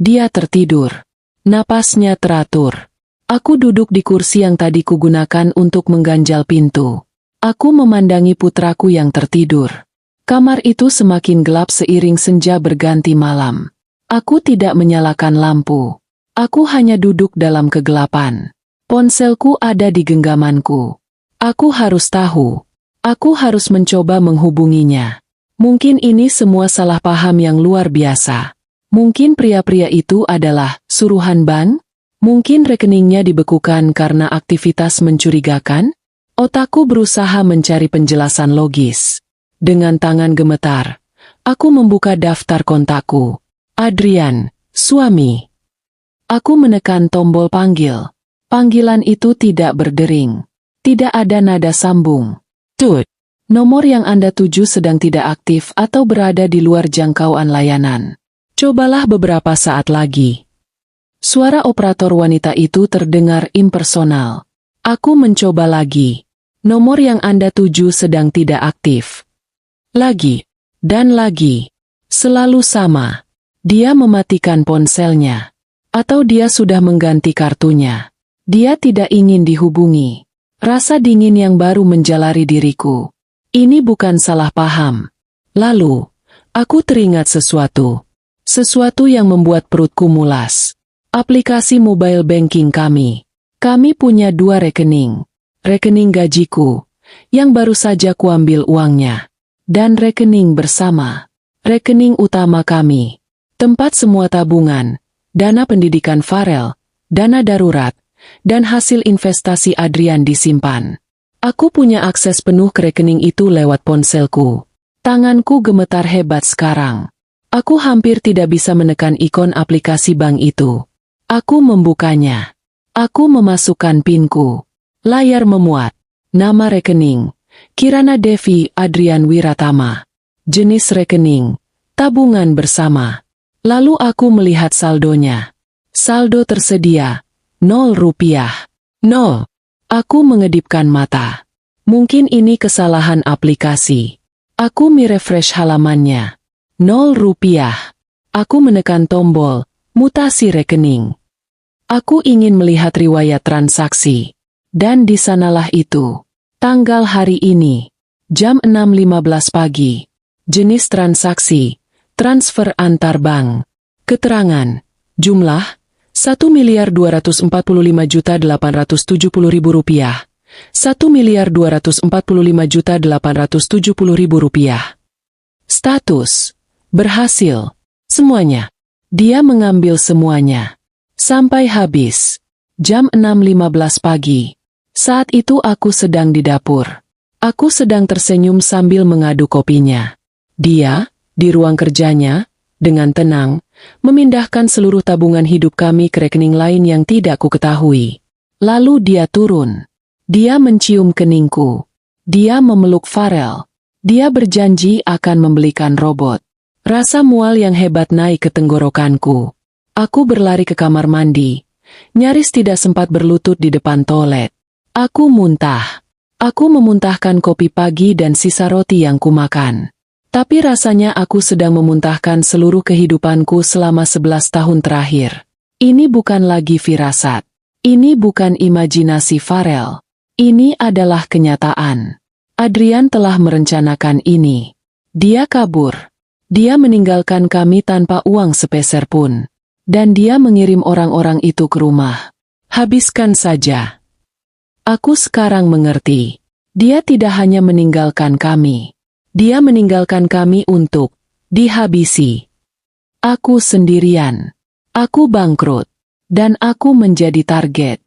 dia tertidur. Napasnya teratur. Aku duduk di kursi yang tadi kugunakan untuk mengganjal pintu. Aku memandangi putraku yang tertidur. Kamar itu semakin gelap seiring senja berganti malam. Aku tidak menyalakan lampu. Aku hanya duduk dalam kegelapan. Ponselku ada di genggamanku. Aku harus tahu. Aku harus mencoba menghubunginya. Mungkin ini semua salah paham yang luar biasa. Mungkin pria-pria itu adalah suruhan bank? Mungkin rekeningnya dibekukan karena aktivitas mencurigakan? Otakku berusaha mencari penjelasan logis. Dengan tangan gemetar, aku membuka daftar kontakku. Adrian, suami. Aku menekan tombol panggil. Panggilan itu tidak berdering. Tidak ada nada sambung. Tut. Nomor yang Anda tuju sedang tidak aktif atau berada di luar jangkauan layanan. Cobalah beberapa saat lagi. Suara operator wanita itu terdengar impersonal. Aku mencoba lagi. Nomor yang Anda tuju sedang tidak aktif. Lagi. Dan lagi. Selalu sama. Dia mematikan ponselnya. Atau dia sudah mengganti kartunya. Dia tidak ingin dihubungi. Rasa dingin yang baru menjalari diriku. Ini bukan salah paham. Lalu, aku teringat sesuatu. Sesuatu yang membuat perutku mulas. Aplikasi mobile banking kami. Kami punya 2 rekening. Rekening gajiku, yang baru saja kuambil uangnya. Dan rekening bersama. Rekening utama kami. Tempat semua tabungan, dana pendidikan Farel, dana darurat, dan hasil investasi Adrian disimpan. Aku punya akses penuh ke rekening itu lewat ponselku. Tanganku gemetar hebat sekarang. Aku hampir tidak bisa menekan ikon aplikasi bank itu. Aku membukanya. Aku memasukkan PIN-ku. Layar memuat. Nama rekening. Kirana Devi Adrian Wiratama. Jenis rekening. Tabungan bersama. Lalu aku melihat saldonya. Saldo tersedia. 0 rupiah. 0. Aku mengedipkan mata. Mungkin ini kesalahan aplikasi. Aku merefresh halamannya. 0 rupiah. Aku menekan tombol, mutasi rekening. Aku ingin melihat riwayat transaksi. Dan di sanalah itu. Tanggal hari ini. Jam 6.15 pagi. Jenis transaksi. Transfer antar bank. Keterangan. Jumlah. 1.245.870.000 rupiah. 1.245.870.000 rupiah. Status. Berhasil. Semuanya. Dia mengambil semuanya. Sampai habis. Jam 6.15 pagi. Saat itu aku sedang di dapur. Aku sedang tersenyum sambil mengadu kopinya. Dia, di ruang kerjanya, dengan tenang, memindahkan seluruh tabungan hidup kami ke rekening lain yang tidak ku ketahui. Lalu dia turun. Dia mencium keningku. Dia memeluk Farel. Dia berjanji akan membelikan robot. Rasa mual yang hebat naik ke tenggorokanku. Aku berlari ke kamar mandi. Nyaris tidak sempat berlutut di depan toilet. Aku muntah. Aku memuntahkan kopi pagi dan sisa roti yang kumakan. Tapi rasanya aku sedang memuntahkan seluruh kehidupanku selama 11 tahun terakhir. Ini bukan lagi firasat. Ini bukan imajinasi Farel. Ini adalah kenyataan. Adrian telah merencanakan ini. Dia kabur. Dia meninggalkan kami tanpa uang sepeser pun. Dan dia mengirim orang-orang itu ke rumah. Habiskan saja. Aku sekarang mengerti. Dia tidak hanya meninggalkan kami. Dia meninggalkan kami untuk dihabisi. Aku sendirian. Aku bangkrut. Dan aku menjadi target.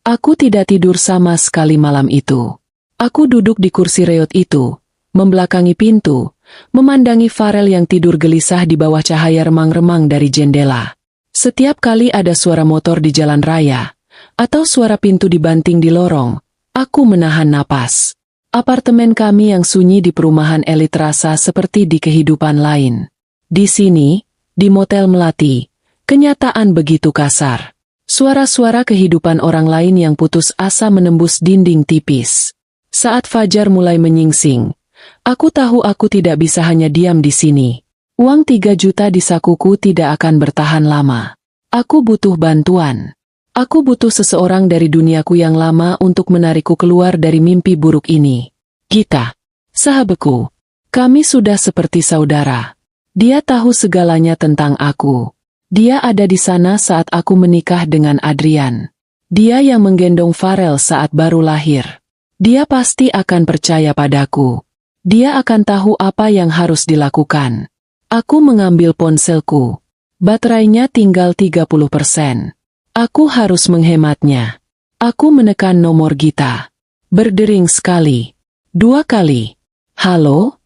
Aku tidak tidur sama sekali malam itu. Aku duduk di kursi reot itu, membelakangi pintu, memandangi Farel yang tidur gelisah di bawah cahaya remang-remang dari jendela. Setiap kali ada suara motor di jalan raya, atau suara pintu dibanting di lorong, aku menahan napas. Apartemen kami yang sunyi di perumahan elit terasa seperti di kehidupan lain. Di sini, di Motel Melati, kenyataan begitu kasar. Suara-suara kehidupan orang lain yang putus asa menembus dinding tipis. Saat fajar mulai menyingsing, aku tahu aku tidak bisa hanya diam di sini. Uang 3 juta di sakuku tidak akan bertahan lama. Aku butuh bantuan. Aku butuh seseorang dari duniaku yang lama untuk menarikku keluar dari mimpi buruk ini. Gita, sahabatku, kami sudah seperti saudara. Dia tahu segalanya tentang aku. Dia ada di sana saat aku menikah dengan Adrian. Dia yang menggendong Farel saat baru lahir. Dia pasti akan percaya padaku. Dia akan tahu apa yang harus dilakukan. Aku mengambil ponselku. Baterainya tinggal 30%. Aku harus menghematnya. Aku menekan nomor Gita. Berdering sekali. 2 kali. Halo?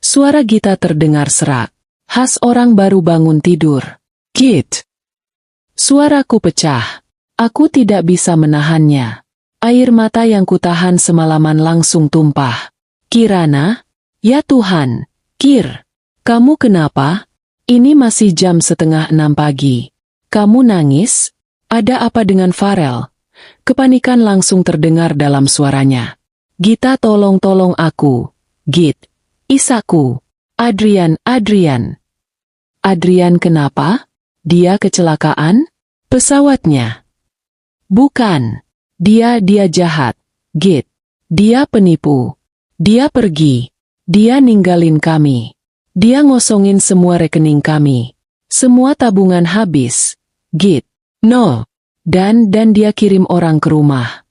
Suara Gita terdengar serak. Khas orang baru bangun tidur. Git. Suaraku pecah. Aku tidak bisa menahannya. Air mata yang kutahan semalaman langsung tumpah. Kirana? Ya Tuhan, Kir. Kamu kenapa? Ini masih jam 5:30 pagi. Kamu nangis? Ada apa dengan Farel? Kepanikan langsung terdengar dalam suaranya. Gita, tolong aku. Git. Isaku. Adrian. Adrian kenapa? Dia kecelakaan? Pesawatnya? Bukan. Dia jahat. Git. Dia penipu. Dia pergi. Dia ninggalin kami. Dia ngosongin semua rekening kami. Semua tabungan habis. Git. No. Dan dia kirim orang ke rumah.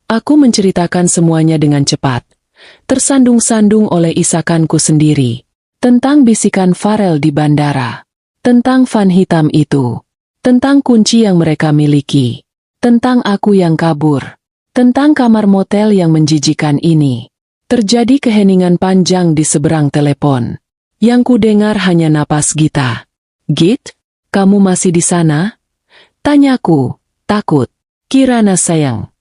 Aku menceritakan semuanya dengan cepat. Tersandung-sandung oleh isakanku sendiri. Tentang bisikan Farel di bandara. Tentang van hitam itu. Tentang kunci yang mereka miliki. Tentang aku yang kabur. Tentang kamar motel yang menjijikan ini. Terjadi keheningan panjang di seberang telepon. Yang kudengar hanya napas Gita. Git, kamu masih di sana? Tanyaku, takut. Kirana sayang.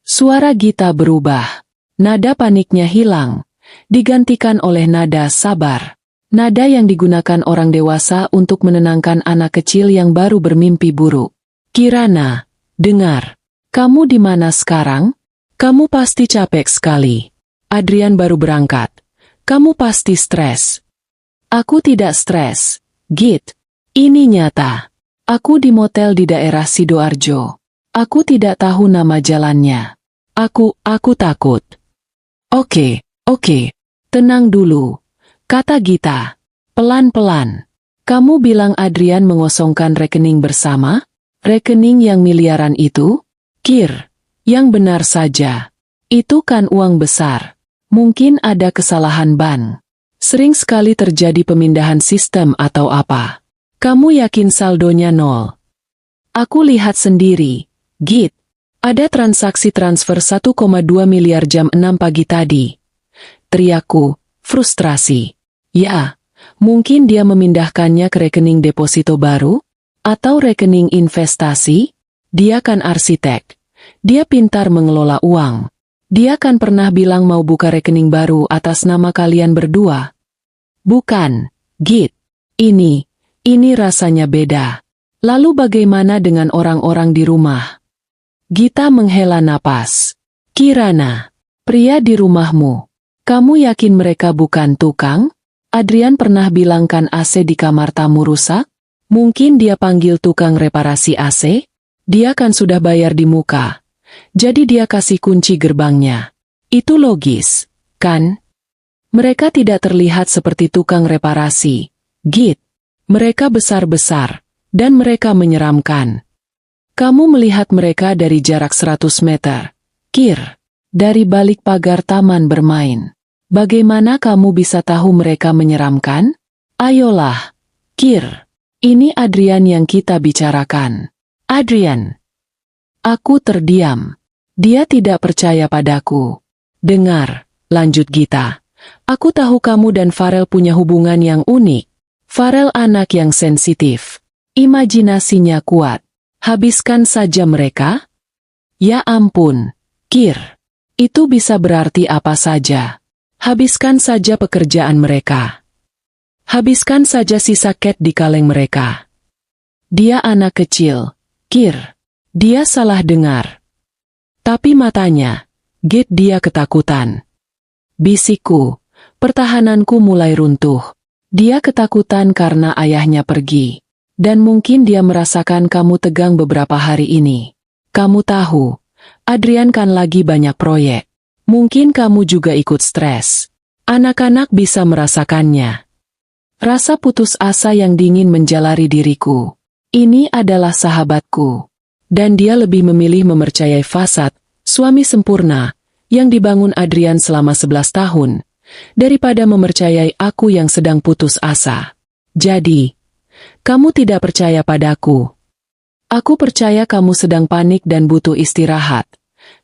Suara Gita berubah. Nada paniknya hilang. Digantikan oleh nada sabar. Nada yang digunakan orang dewasa untuk menenangkan anak kecil yang baru bermimpi buruk. Kirana, dengar. Kamu di mana sekarang? Kamu pasti capek sekali. Adrian baru berangkat. Kamu pasti stres. Aku tidak stres. Git. Ini nyata. Aku di motel di daerah Sidoarjo. Aku tidak tahu nama jalannya. Aku takut. Oke. Tenang dulu. Kata Gita. Pelan-pelan. Kamu bilang Adrian mengosongkan rekening bersama? Rekening yang miliaran itu? Kir. Yang benar saja. Itu kan uang besar. Mungkin ada kesalahan bank. Sering sekali terjadi pemindahan sistem atau apa. Kamu yakin saldonya 0? Aku lihat sendiri. Git. Ada transaksi transfer 1,2 miliar jam 6 pagi tadi. Teriakku, frustrasi. Ya, mungkin dia memindahkannya ke rekening deposito baru? Atau rekening investasi? Dia kan arsitek. Dia pintar mengelola uang. Dia kan pernah bilang mau buka rekening baru atas nama kalian berdua. Bukan, Git. Ini rasanya beda. Lalu bagaimana dengan orang-orang di rumah? Gita menghela napas. Kirana, pria di rumahmu. Kamu yakin mereka bukan tukang? Adrian pernah bilangkan AC di kamar tamu rusak? Mungkin dia panggil tukang reparasi AC? Dia kan sudah bayar di muka. Jadi dia kasih kunci gerbangnya. Itu logis, kan? Mereka tidak terlihat seperti tukang reparasi. Git. Mereka besar-besar. Dan mereka menyeramkan. Kamu melihat mereka dari jarak 100 meter. Kir. Dari balik pagar taman bermain. Bagaimana kamu bisa tahu mereka menyeramkan? Ayolah. Kir. Ini Adrian yang kita bicarakan. Adrian. Aku terdiam. Dia tidak percaya padaku. Dengar, lanjut Gita. Aku tahu kamu dan Farel punya hubungan yang unik. Farel anak yang sensitif. Imajinasinya kuat. Habiskan saja mereka? Ya ampun, Kir. Itu bisa berarti apa saja. Habiskan saja pekerjaan mereka. Habiskan saja sisa cat di kaleng mereka. Dia anak kecil, Kir. Dia salah dengar. Tapi matanya, Git, dia ketakutan. Bisikku, pertahananku mulai runtuh. Dia ketakutan karena ayahnya pergi. Dan mungkin dia merasakan kamu tegang beberapa hari ini. Kamu tahu, Adrian kan lagi banyak proyek. Mungkin kamu juga ikut stres. Anak-anak bisa merasakannya. Rasa putus asa yang dingin menjalari diriku. Ini adalah sahabatku. Dan dia lebih memilih mempercayai fasad, suami sempurna, yang dibangun Adrian selama 11 tahun, daripada mempercayai aku yang sedang putus asa. Jadi, kamu tidak percaya padaku. Aku percaya kamu sedang panik dan butuh istirahat,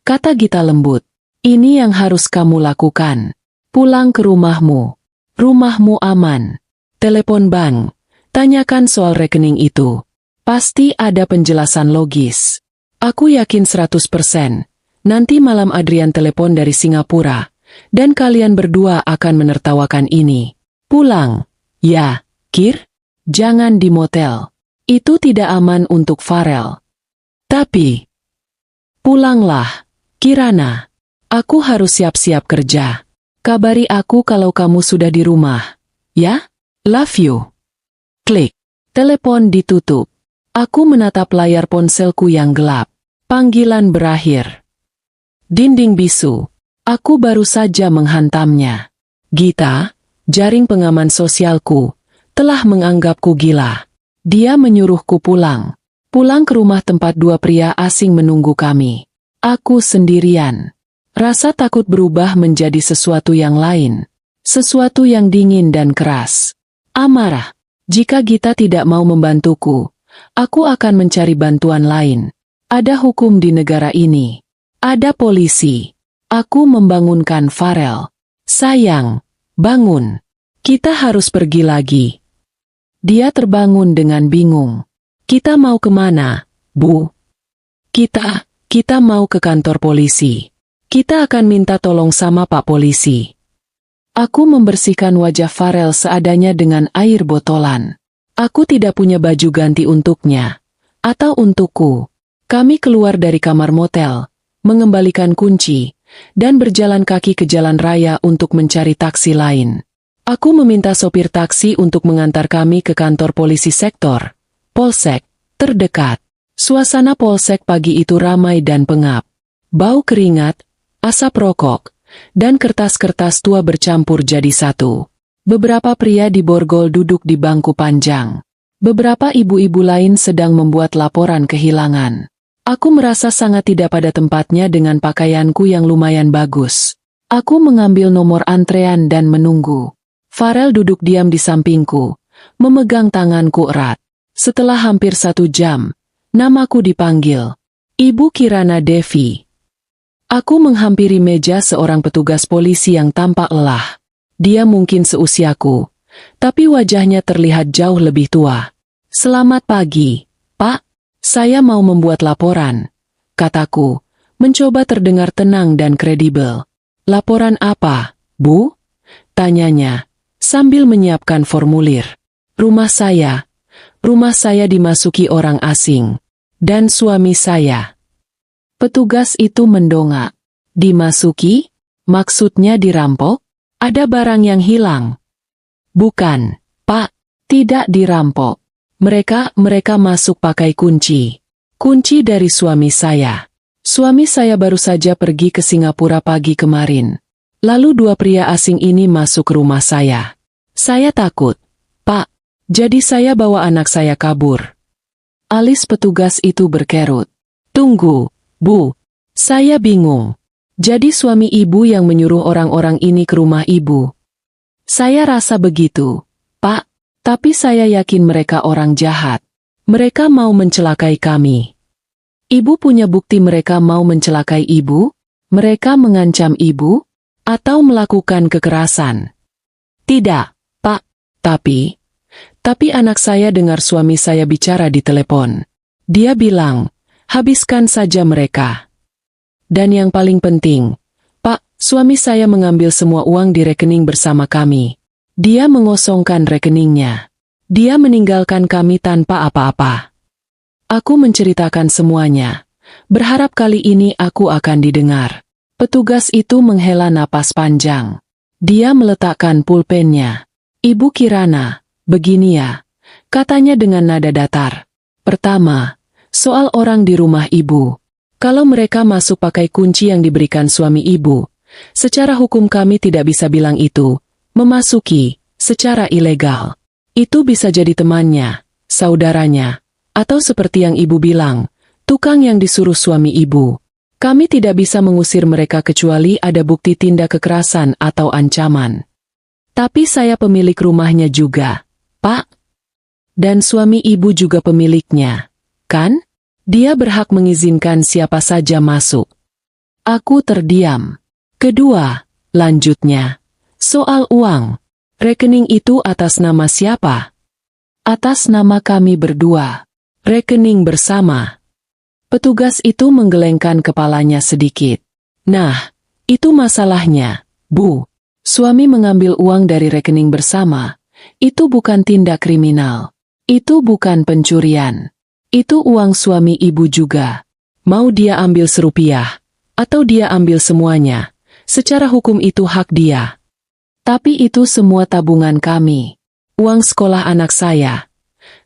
kata Gita lembut. Ini yang harus kamu lakukan. Pulang ke rumahmu. Rumahmu aman. Telepon bank. Tanyakan soal rekening itu. Pasti ada penjelasan logis. Aku yakin 100%. Nanti malam Adrian telepon dari Singapura. Dan kalian berdua akan menertawakan ini. Pulang. Ya, Kir? Jangan di motel. Itu tidak aman untuk Farel. Tapi, pulanglah, Kirana. Aku harus siap-siap kerja. Kabari aku kalau kamu sudah di rumah. Ya? Love you. Klik. Telepon ditutup. Aku menatap layar ponselku yang gelap. Panggilan berakhir. Dinding bisu. Aku baru saja menghantamnya. Gita, jaring pengaman sosialku, telah menganggapku gila. Dia menyuruhku pulang. Pulang ke rumah tempat dua pria asing menunggu kami. Aku sendirian. Rasa takut berubah menjadi sesuatu yang lain. Sesuatu yang dingin dan keras. Amarah. Jika Gita tidak mau membantuku, aku akan mencari bantuan lain. Ada hukum di negara ini. Ada polisi. Aku membangunkan Farel. Sayang, bangun. Kita harus pergi lagi. Dia terbangun dengan bingung. Kita mau kemana, Bu? Kita mau ke kantor polisi. Kita akan minta tolong sama Pak Polisi. Aku membersihkan wajah Farel seadanya dengan air botolan. Aku tidak punya baju ganti untuknya. Atau untukku. Kami keluar dari kamar motel, mengembalikan kunci, dan berjalan kaki ke jalan raya untuk mencari taksi lain. Aku meminta sopir taksi untuk mengantar kami ke kantor polisi sektor, Polsek, terdekat. Suasana Polsek pagi itu ramai dan pengap. Bau keringat, asap rokok, dan kertas-kertas tua bercampur jadi satu. Beberapa pria di borgol duduk di bangku panjang. Beberapa ibu-ibu lain sedang membuat laporan kehilangan. Aku merasa sangat tidak pada tempatnya dengan pakaianku yang lumayan bagus. Aku mengambil nomor antrean dan menunggu. Farel duduk diam di sampingku, memegang tanganku erat. Setelah hampir 1 jam, namaku dipanggil. Ibu Kirana Devi. Aku menghampiri meja seorang petugas polisi yang tampak lelah. Dia mungkin seusiaku, tapi wajahnya terlihat jauh lebih tua. Selamat pagi, Pak. Saya mau membuat laporan, kataku, mencoba terdengar tenang dan kredibel. Laporan apa, Bu? Tanyanya, sambil menyiapkan formulir. Rumah saya dimasuki orang asing. Dan suami saya. Petugas itu mendongak. Dimasuki? Maksudnya dirampok? Ada barang yang hilang? Bukan, Pak. Tidak dirampok. Mereka masuk pakai kunci. Kunci dari suami saya. Suami saya baru saja pergi ke Singapura pagi kemarin. Lalu 2 pria asing ini masuk ke rumah saya. Saya takut, Pak. Jadi saya bawa anak saya kabur. Alis petugas itu berkerut. Tunggu, Bu. Saya bingung. Jadi suami ibu yang menyuruh orang-orang ini ke rumah ibu? Saya rasa begitu, Pak. Tapi saya yakin mereka orang jahat. Mereka mau mencelakai kami. Ibu punya bukti mereka mau mencelakai ibu? Mereka mengancam ibu? Atau melakukan kekerasan? Tidak, Pak. Tapi anak saya dengar suami saya bicara di telepon. Dia bilang, habiskan saja mereka. Dan yang paling penting, Pak, suami saya mengambil semua uang di rekening bersama kami. Dia mengosongkan rekeningnya. Dia meninggalkan kami tanpa apa-apa. Aku menceritakan semuanya. Berharap kali ini aku akan didengar. Petugas itu menghela napas panjang. Dia meletakkan pulpennya. Ibu Kirana, begini ya, katanya dengan nada datar. Pertama, soal orang di rumah ibu. Kalau mereka masuk pakai kunci yang diberikan suami ibu, secara hukum kami tidak bisa bilang itu memasuki secara ilegal. Itu bisa jadi temannya, saudaranya, atau seperti yang ibu bilang, tukang yang disuruh suami ibu. Kami tidak bisa mengusir mereka kecuali ada bukti tindak kekerasan atau ancaman. Tapi saya pemilik rumahnya juga, Pak. Dan suami ibu juga pemiliknya, kan? Dia berhak mengizinkan siapa saja masuk. Aku terdiam. Kedua, lanjutnya. Soal uang. Rekening itu atas nama siapa? Atas nama kami berdua. Rekening bersama. Petugas itu menggelengkan kepalanya sedikit. Nah, itu masalahnya, Bu. Suami mengambil uang dari rekening bersama. Itu bukan tindak kriminal. Itu bukan pencurian. Itu uang suami ibu juga. Mau dia ambil serupiah, atau dia ambil semuanya, secara hukum itu hak dia. Tapi itu semua tabungan kami. Uang sekolah anak saya.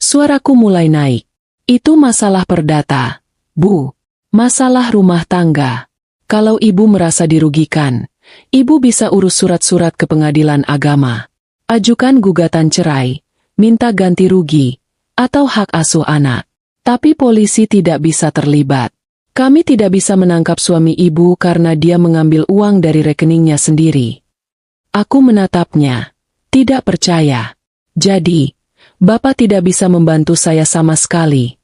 Suaraku mulai naik. Itu masalah perdata, Bu. Masalah rumah tangga. Kalau ibu merasa dirugikan, ibu bisa urus surat-surat ke pengadilan agama. Ajukan gugatan cerai, minta ganti rugi, atau hak asuh anak. Tapi polisi tidak bisa terlibat. Kami tidak bisa menangkap suami ibu karena dia mengambil uang dari rekeningnya sendiri. Aku menatapnya. Tidak percaya. Jadi, Bapak tidak bisa membantu saya sama sekali.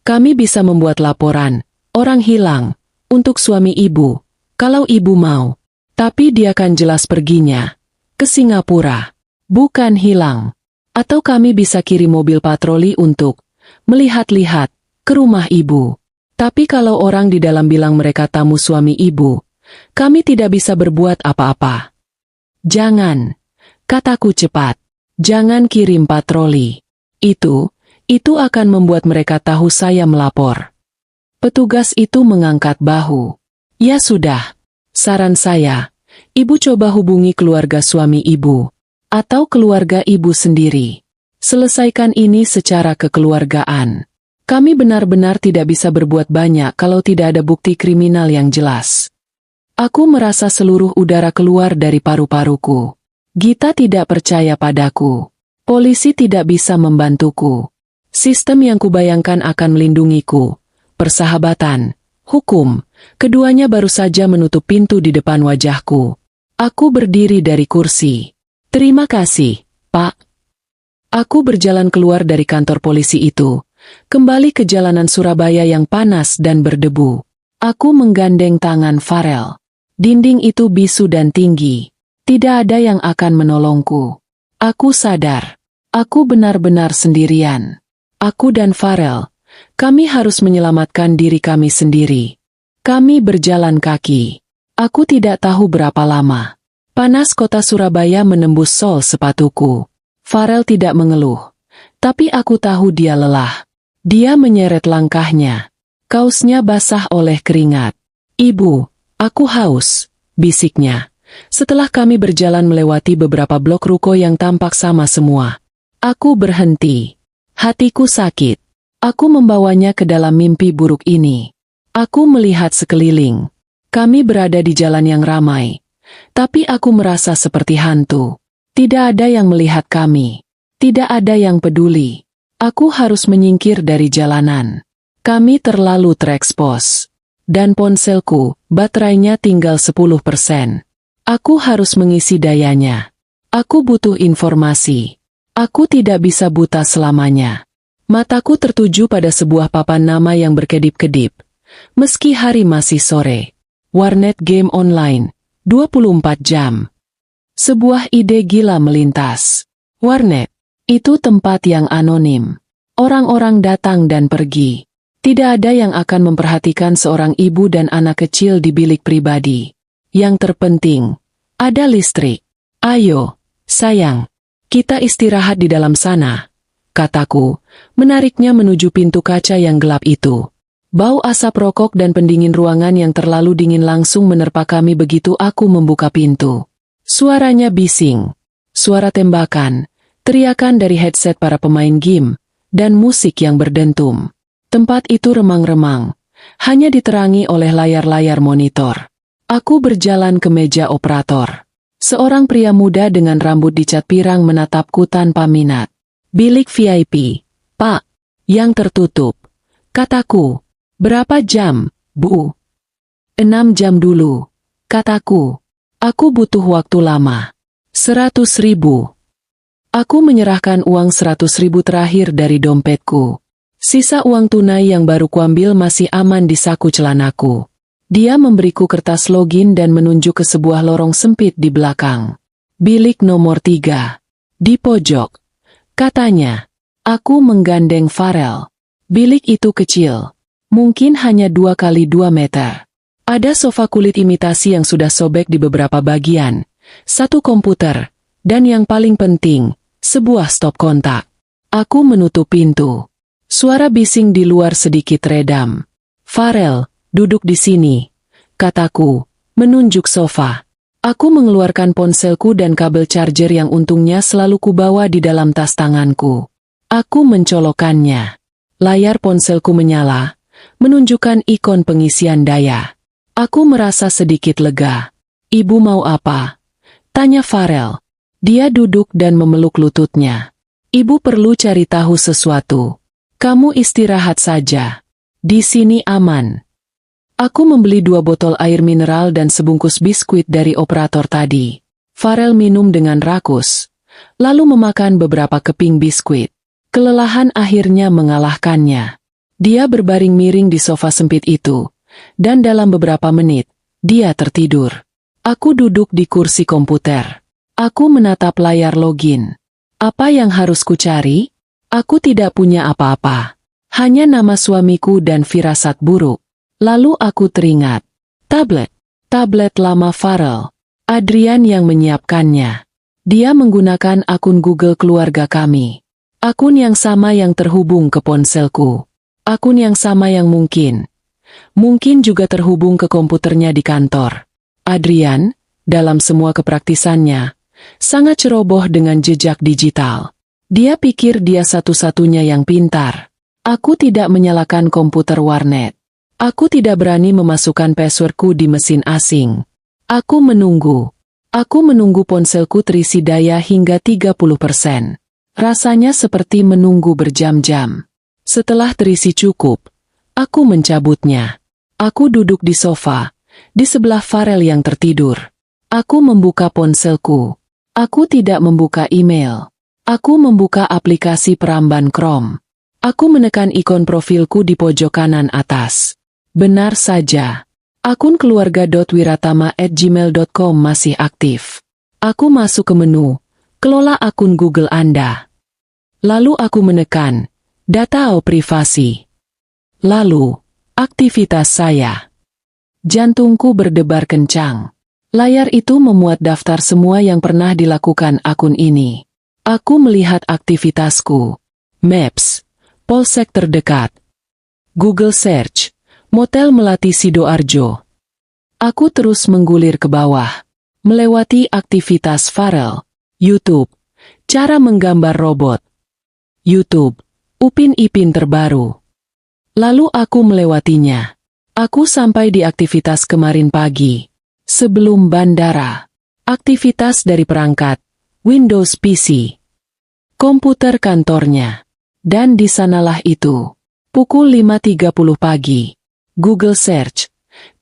Kami bisa membuat laporan, orang hilang, untuk suami ibu, kalau ibu mau. Tapi dia kan jelas perginya. Ke Singapura. Bukan hilang. Atau kami bisa kirim mobil patroli untuk melihat-lihat ke rumah ibu. Tapi kalau orang di dalam bilang mereka tamu suami ibu, kami tidak bisa berbuat apa-apa. Jangan, kataku cepat. Jangan kirim patroli. Itu akan membuat mereka tahu saya melapor. Petugas itu mengangkat bahu. Ya sudah, saran saya, ibu coba hubungi keluarga suami ibu. Atau keluarga ibu sendiri. Selesaikan ini secara kekeluargaan. Kami benar-benar tidak bisa berbuat banyak kalau tidak ada bukti kriminal yang jelas. Aku merasa seluruh udara keluar dari paru-paruku. Gita tidak percaya padaku. Polisi tidak bisa membantuku. Sistem yang kubayangkan akan melindungiku. Persahabatan, hukum, keduanya baru saja menutup pintu di depan wajahku. Aku berdiri dari kursi. Terima kasih, Pak. Aku berjalan keluar dari kantor polisi itu, kembali ke jalanan Surabaya yang panas dan berdebu. Aku menggandeng tangan Farel. Dinding itu bisu dan tinggi. Tidak ada yang akan menolongku. Aku sadar. Aku benar-benar sendirian. Aku dan Farel. Kami harus menyelamatkan diri kami sendiri. Kami berjalan kaki. Aku tidak tahu berapa lama. Panas kota Surabaya menembus sol sepatuku. Farel tidak mengeluh. Tapi aku tahu dia lelah. Dia menyeret langkahnya. Kaosnya basah oleh keringat. Ibu, aku haus, bisiknya. Setelah kami berjalan melewati beberapa blok ruko yang tampak sama semua. Aku berhenti. Hatiku sakit. Aku membawanya ke dalam mimpi buruk ini. Aku melihat sekeliling. Kami berada di jalan yang ramai. Tapi aku merasa seperti hantu. Tidak ada yang melihat kami. Tidak ada yang peduli. Aku harus menyingkir dari jalanan. Kami terlalu terekspos. Dan ponselku, baterainya tinggal 10%. Aku harus mengisi dayanya. Aku butuh informasi. Aku tidak bisa buta selamanya. Mataku tertuju pada sebuah papan nama yang berkedip-kedip. Meski hari masih sore. Warnet game online. 24 jam. Sebuah ide gila melintas. Warnet. Itu tempat yang anonim. Orang-orang datang dan pergi. Tidak ada yang akan memperhatikan seorang ibu dan anak kecil di bilik pribadi. Yang terpenting, ada listrik. Ayo, sayang. Kita istirahat di dalam sana. Kataku, menariknya menuju pintu kaca yang gelap itu. Bau asap rokok dan pendingin ruangan yang terlalu dingin langsung menerpa kami begitu aku membuka pintu. Suaranya bising. Suara tembakan, teriakan dari headset para pemain game, dan musik yang berdentum. Tempat itu remang-remang, hanya diterangi oleh layar-layar monitor. Aku berjalan ke meja operator. Seorang pria muda dengan rambut dicat pirang menatapku tanpa minat. Bilik VIP, Pak, yang tertutup. Kataku. Berapa jam, Bu? 6 jam dulu, kataku. Aku butuh waktu lama. 100.000. Aku menyerahkan uang 100.000 terakhir dari dompetku. Sisa uang tunai yang baru kuambil masih aman di saku celanaku. Dia memberiku kertas login dan menunjuk ke sebuah lorong sempit di belakang. Bilik nomor 3. Di pojok. Katanya. Aku menggandeng Farel. Bilik itu kecil. Mungkin hanya 2 kali 2 meter. Ada sofa kulit imitasi yang sudah sobek di beberapa bagian. Satu komputer. Dan yang paling penting, sebuah stop kontak. Aku menutup pintu. Suara bising di luar sedikit redam. Farel, duduk di sini, kataku, menunjuk sofa. Aku mengeluarkan ponselku dan kabel charger yang untungnya selalu kubawa di dalam tas tanganku. Aku mencolokkannya. Layar ponselku menyala, menunjukkan ikon pengisian daya. Aku merasa sedikit lega. Ibu mau apa? Tanya Farel. Dia duduk dan memeluk lututnya. Ibu perlu cari tahu sesuatu. Kamu istirahat saja. Di sini aman. Aku membeli 2 botol air mineral dan sebungkus biskuit dari operator tadi. Farel minum dengan rakus, lalu memakan beberapa keping biskuit. Kelelahan akhirnya mengalahkannya. Dia berbaring miring di sofa sempit itu, dan dalam beberapa menit, dia tertidur. Aku duduk di kursi komputer. Aku menatap layar login. Apa yang harus kucari? Aku tidak punya apa-apa. Hanya nama suamiku dan firasat buruk. Lalu aku teringat. Tablet. Tablet lama Farel. Adrian yang menyiapkannya. Dia menggunakan akun Google keluarga kami. Akun yang sama yang terhubung ke ponselku. Akun yang sama yang mungkin juga terhubung ke komputernya di kantor. Adrian, dalam semua kepraktisannya, sangat ceroboh dengan jejak digital. Dia pikir dia satu-satunya yang pintar. Aku tidak menyalakan komputer warnet. Aku tidak berani memasukkan passwordku di mesin asing. Aku menunggu. Aku menunggu ponselku terisi daya hingga 30%. Rasanya seperti menunggu berjam-jam. Setelah terisi cukup, aku mencabutnya. Aku duduk di sofa, di sebelah Farel yang tertidur. Aku membuka ponselku. Aku tidak membuka email. Aku membuka aplikasi peramban Chrome. Aku menekan ikon profilku di pojok kanan atas. Benar saja. Akun keluarga.wiratama@gmail.com masih aktif. Aku masuk ke menu, kelola akun Google Anda. Lalu aku menekan, data privasi. Lalu, aktivitas saya. Jantungku berdebar kencang. Layar itu memuat daftar semua yang pernah dilakukan akun ini. Aku melihat aktivitasku. Maps, polsek terdekat. Google Search, Motel Melati Sidoarjo. Aku terus menggulir ke bawah, melewati aktivitas Farel. YouTube, cara menggambar robot. YouTube, Upin Ipin terbaru. Lalu aku melewatinya. Aku sampai di aktivitas kemarin pagi. Sebelum bandara, aktivitas dari perangkat, Windows PC, komputer kantornya, dan di sanalah itu. Pukul 5.30 pagi, Google Search,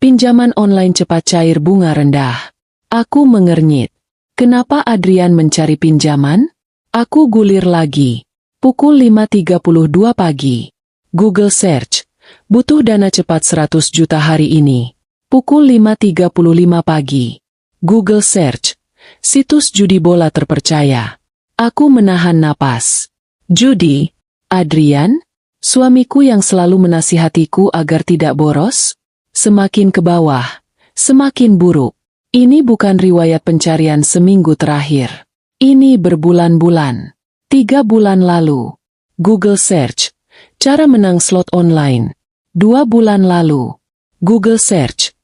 pinjaman online cepat cair bunga rendah. Aku mengernyit. Kenapa Adrian mencari pinjaman? Aku gulir lagi. Pukul 5.32 pagi, Google Search, butuh dana cepat 100 juta hari ini. Pukul 5.35 pagi. Google Search. Situs judi bola terpercaya. Aku menahan napas. Judi? Adrian? Suamiku yang selalu menasihatiku agar tidak boros? Semakin ke bawah, semakin buruk. Ini bukan riwayat pencarian seminggu terakhir. Ini berbulan-bulan. 3 bulan lalu. Google Search. Cara menang slot online. 2 bulan lalu. Google Search.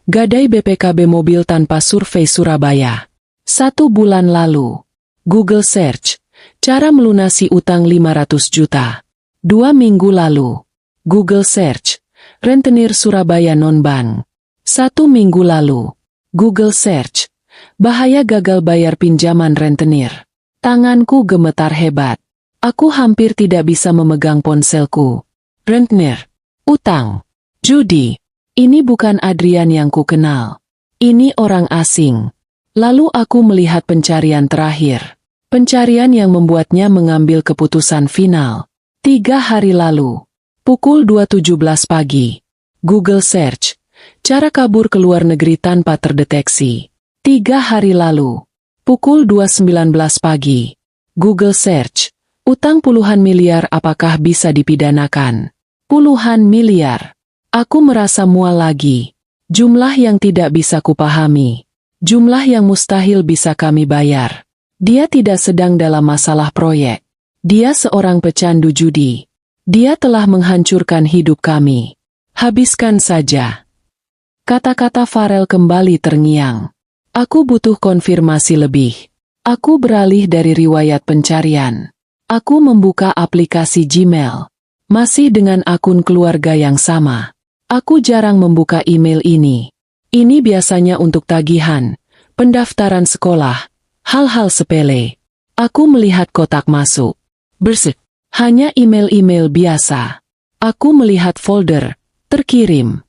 Gadai BPKB mobil tanpa survei Surabaya. 1 bulan lalu. Google Search. Cara melunasi utang 500 juta. 2 minggu lalu. Google Search. Rentenir Surabaya non-bank. 1 minggu lalu. Google Search. Bahaya gagal bayar pinjaman rentenir. Tanganku gemetar hebat. Aku hampir tidak bisa memegang ponselku. Rentenir. Utang. Judi. Ini bukan Adrian yang ku kenal. Ini orang asing. Lalu aku melihat pencarian terakhir. Pencarian yang membuatnya mengambil keputusan final. 3 hari lalu. Pukul 2.17 pagi. Google Search. Cara kabur ke luar negeri tanpa terdeteksi. 3 hari lalu. Pukul 2.19 pagi. Google Search. Utang puluhan miliar apakah bisa dipidanakan? Puluhan miliar. Aku merasa mual lagi. Jumlah yang tidak bisa kupahami. Jumlah yang mustahil bisa kami bayar. Dia tidak sedang dalam masalah proyek. Dia seorang pecandu judi. Dia telah menghancurkan hidup kami. Habiskan saja. Kata-kata Farel kembali terngiang. Aku butuh konfirmasi lebih. Aku beralih dari riwayat pencarian. Aku membuka aplikasi Gmail. Masih dengan akun keluarga yang sama. Aku jarang membuka email ini. Ini biasanya untuk tagihan, pendaftaran sekolah, hal-hal sepele. Aku melihat kotak masuk. Bersih. Hanya email-email biasa. Aku melihat folder, terkirim.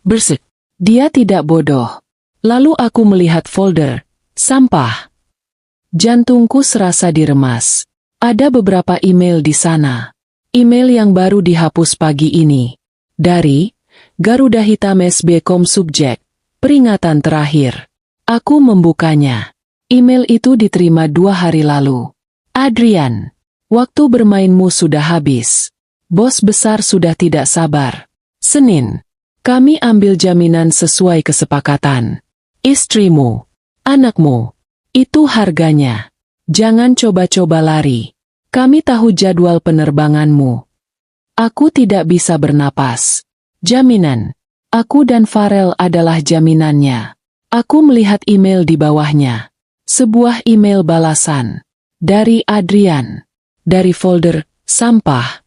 Bersih. Dia tidak bodoh. Lalu aku melihat folder, sampah. Jantungku serasa diremas. Ada beberapa email di sana. Email yang baru dihapus pagi ini. Dari Garuda Hitam SB.com subjek, peringatan terakhir. Aku membukanya. Email itu diterima 2 hari lalu. Adrian, waktu bermainmu sudah habis. Bos besar sudah tidak sabar. Senin. Kami ambil jaminan sesuai kesepakatan. Istrimu, anakmu, itu harganya. Jangan coba-coba lari. Kami tahu jadwal penerbanganmu. Aku tidak bisa bernapas. Jaminan. Aku dan Farel adalah jaminannya. Aku melihat email di bawahnya. Sebuah email balasan. Dari Adrian. Dari folder, sampah.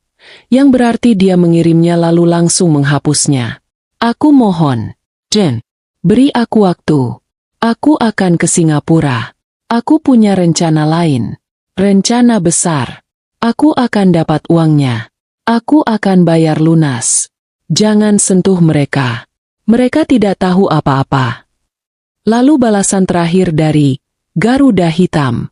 Yang berarti dia mengirimnya lalu langsung menghapusnya. Aku mohon, Jen, beri aku waktu. Aku akan ke Singapura. Aku punya rencana lain. Rencana besar. Aku akan dapat uangnya. Aku akan bayar lunas. Jangan sentuh mereka. Mereka tidak tahu apa-apa. Lalu balasan terakhir dari Garuda Hitam.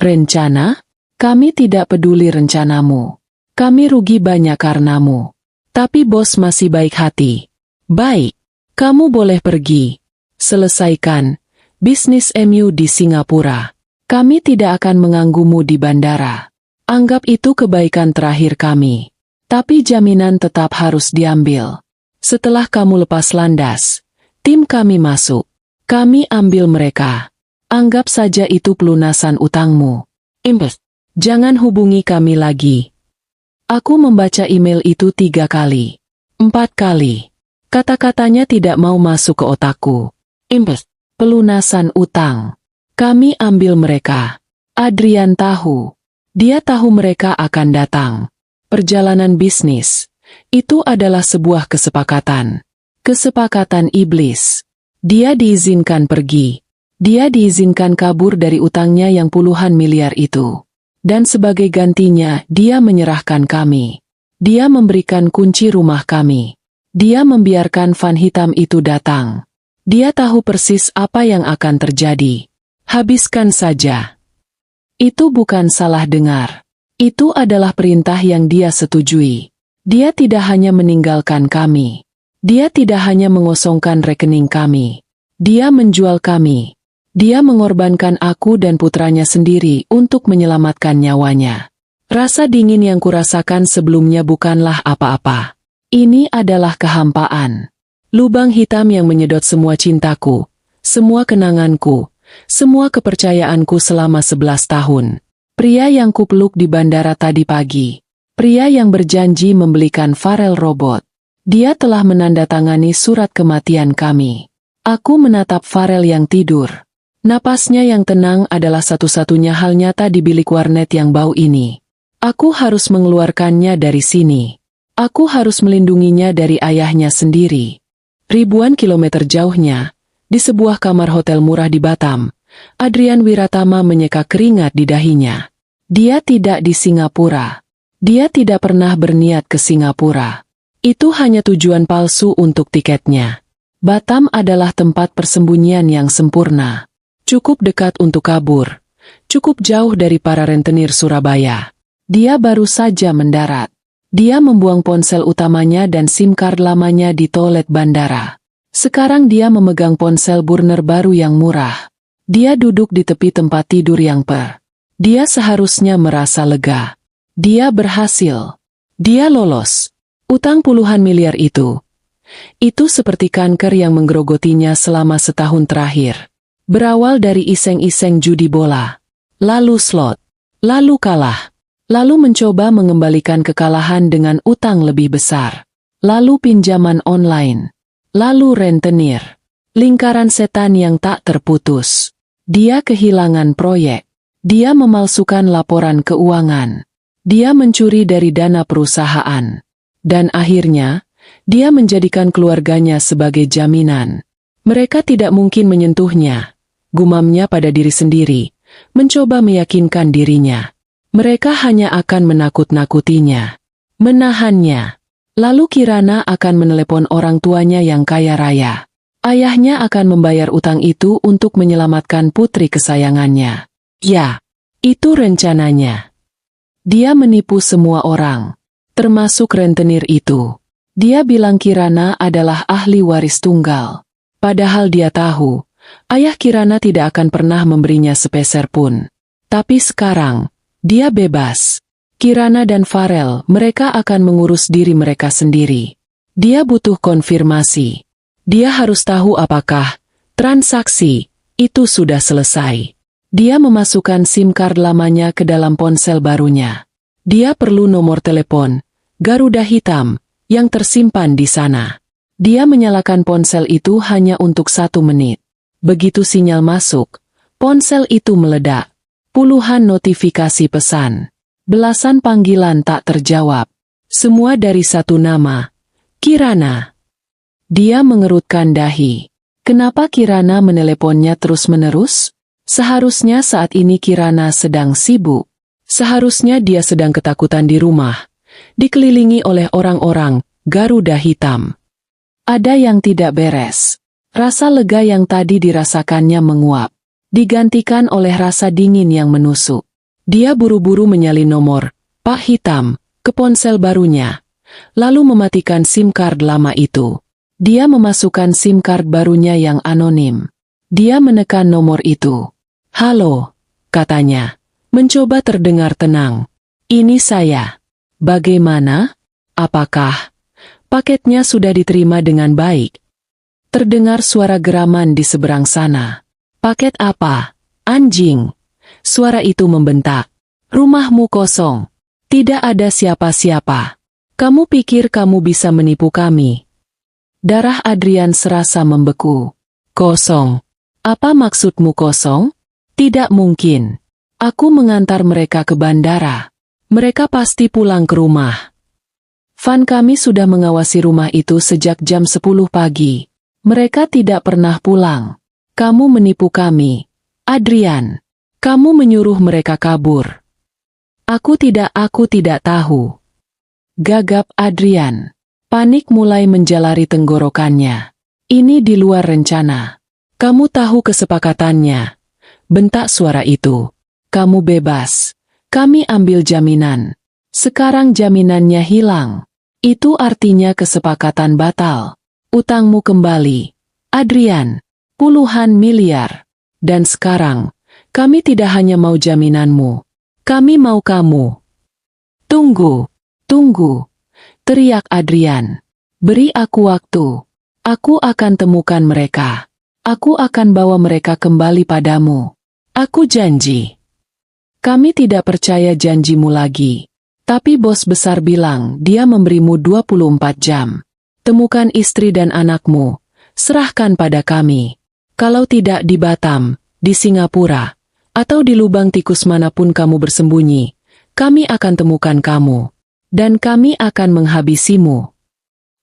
Rencana? Kami tidak peduli rencanamu. Kami rugi banyak karenamu. Tapi bos masih baik hati. Baik, kamu boleh pergi. Selesaikan bisnis MU di Singapura. Kami tidak akan mengganggumu di bandara. Anggap itu kebaikan terakhir kami. Tapi jaminan tetap harus diambil. Setelah kamu lepas landas, tim kami masuk. Kami ambil mereka. Anggap saja itu pelunasan utangmu. Invest. Jangan hubungi kami lagi. Aku membaca email itu 3 kali. 4 kali. Kata-katanya tidak mau masuk ke otakku. Invest. Pelunasan utang. Kami ambil mereka. Adrian tahu. Dia tahu mereka akan datang. Perjalanan bisnis. Itu adalah sebuah kesepakatan. Kesepakatan iblis. Dia diizinkan pergi. Dia diizinkan kabur dari utangnya yang puluhan miliar itu. Dan sebagai gantinya, dia menyerahkan kami. Dia memberikan kunci rumah kami. Dia membiarkan van hitam itu datang. Dia tahu persis apa yang akan terjadi. Habiskan saja. Itu bukan salah dengar. Itu adalah perintah yang dia setujui. Dia tidak hanya meninggalkan kami. Dia tidak hanya mengosongkan rekening kami. Dia menjual kami. Dia mengorbankan aku dan putranya sendiri untuk menyelamatkan nyawanya. Rasa dingin yang kurasakan sebelumnya bukanlah apa-apa. Ini adalah kehampaan. Lubang hitam yang menyedot semua cintaku, semua kenanganku, semua kepercayaanku selama 11 tahun. Pria yang kupeluk di bandara tadi pagi. Pria yang berjanji membelikan Farel robot. Dia telah menandatangani surat kematian kami. Aku menatap Farel yang tidur. Napasnya yang tenang adalah satu-satunya hal nyata di bilik warnet yang bau ini. Aku harus mengeluarkannya dari sini. Aku harus melindunginya dari ayahnya sendiri. Ribuan kilometer jauhnya, di sebuah kamar hotel murah di Batam, Adrian Wiratama menyeka keringat di dahinya. Dia tidak di Singapura. Dia tidak pernah berniat ke Singapura. Itu hanya tujuan palsu untuk tiketnya. Batam adalah tempat persembunyian yang sempurna. Cukup dekat untuk kabur, cukup jauh dari para rentenir Surabaya. Dia baru saja mendarat. Dia membuang ponsel utamanya dan SIM card lamanya di toilet bandara. Sekarang dia memegang ponsel burner baru yang murah. Dia duduk di tepi tempat tidur yang Dia seharusnya merasa lega. Dia berhasil. Dia lolos. Utang puluhan miliar itu seperti kanker yang menggerogotinya selama setahun terakhir. Berawal dari iseng-iseng judi bola, lalu slot, lalu kalah, lalu mencoba mengembalikan kekalahan dengan utang lebih besar, lalu pinjaman online, lalu rentenir. Lingkaran setan yang tak terputus. Dia kehilangan proyek. Dia memalsukan laporan keuangan. Dia mencuri dari dana perusahaan. Dan akhirnya, dia menjadikan keluarganya sebagai jaminan. Mereka tidak mungkin menyentuhnya. Gumamnya pada diri sendiri, mencoba meyakinkan dirinya. Mereka hanya akan menakut-nakutinya, menahannya. Lalu Kirana akan menelepon orang tuanya yang kaya raya. Ayahnya akan membayar utang itu untuk menyelamatkan putri kesayangannya. Ya, itu rencananya. Dia menipu semua orang, termasuk rentenir itu. Dia bilang Kirana adalah ahli waris tunggal. Padahal dia tahu, ayah Kirana tidak akan pernah memberinya sepeser pun. Tapi sekarang, dia bebas. Kirana dan Farel, mereka akan mengurus diri mereka sendiri. Dia butuh konfirmasi. Dia harus tahu apakah transaksi itu sudah selesai. Dia memasukkan SIM card lamanya ke dalam ponsel barunya. Dia perlu nomor telepon Garuda Hitam yang tersimpan di sana. Dia menyalakan ponsel itu hanya untuk 1 menit. Begitu sinyal masuk, ponsel itu meledak. Puluhan notifikasi pesan. Belasan panggilan tak terjawab. Semua dari satu nama, Kirana. Dia mengerutkan dahi. Kenapa Kirana meneleponnya terus-menerus? Seharusnya saat ini Kirana sedang sibuk. Seharusnya dia sedang ketakutan di rumah, dikelilingi oleh orang-orang Garuda Hitam. Ada yang tidak beres. Rasa lega yang tadi dirasakannya menguap, digantikan oleh rasa dingin yang menusuk. Dia buru-buru menyalin nomor Pak Hitam ke ponsel barunya, lalu mematikan SIM card lama itu. Dia memasukkan SIM card barunya yang anonim. Dia menekan nomor itu. "Halo," katanya, mencoba terdengar tenang. "Ini saya. Bagaimana? Apakah paketnya sudah diterima dengan baik?" Terdengar suara geraman di seberang sana. "Paket apa? Anjing!" Suara itu membentak. "Rumahmu kosong. Tidak ada siapa-siapa. Kamu pikir kamu bisa menipu kami?" Darah Adrian serasa membeku. "Kosong? Apa maksudmu kosong? Tidak mungkin. Aku mengantar mereka ke bandara. Mereka pasti pulang ke rumah. Van kami sudah mengawasi rumah itu sejak jam 10 pagi. Mereka tidak pernah pulang. Kamu menipu kami, Adrian. Kamu menyuruh mereka kabur." Aku tidak tahu." Gagap Adrian. Panik mulai menjalari tenggorokannya. "Ini di luar rencana. Kamu tahu kesepakatannya," bentak suara itu. "Kamu bebas. Kami ambil jaminan. Sekarang jaminannya hilang. Itu artinya kesepakatan batal. Utangmu kembali, Adrian. Puluhan miliar. Dan sekarang, kami tidak hanya mau jaminanmu. Kami mau kamu." Tunggu, teriak Adrian. "Beri aku waktu. Aku akan temukan mereka. Aku akan bawa mereka kembali padamu. Aku janji." "Kami tidak percaya janjimu lagi. Tapi bos besar bilang dia memberimu 24 jam. Temukan istri dan anakmu. Serahkan pada kami. Kalau tidak di Batam, di Singapura, atau di lubang tikus manapun kamu bersembunyi, kami akan temukan kamu. Dan kami akan menghabisimu."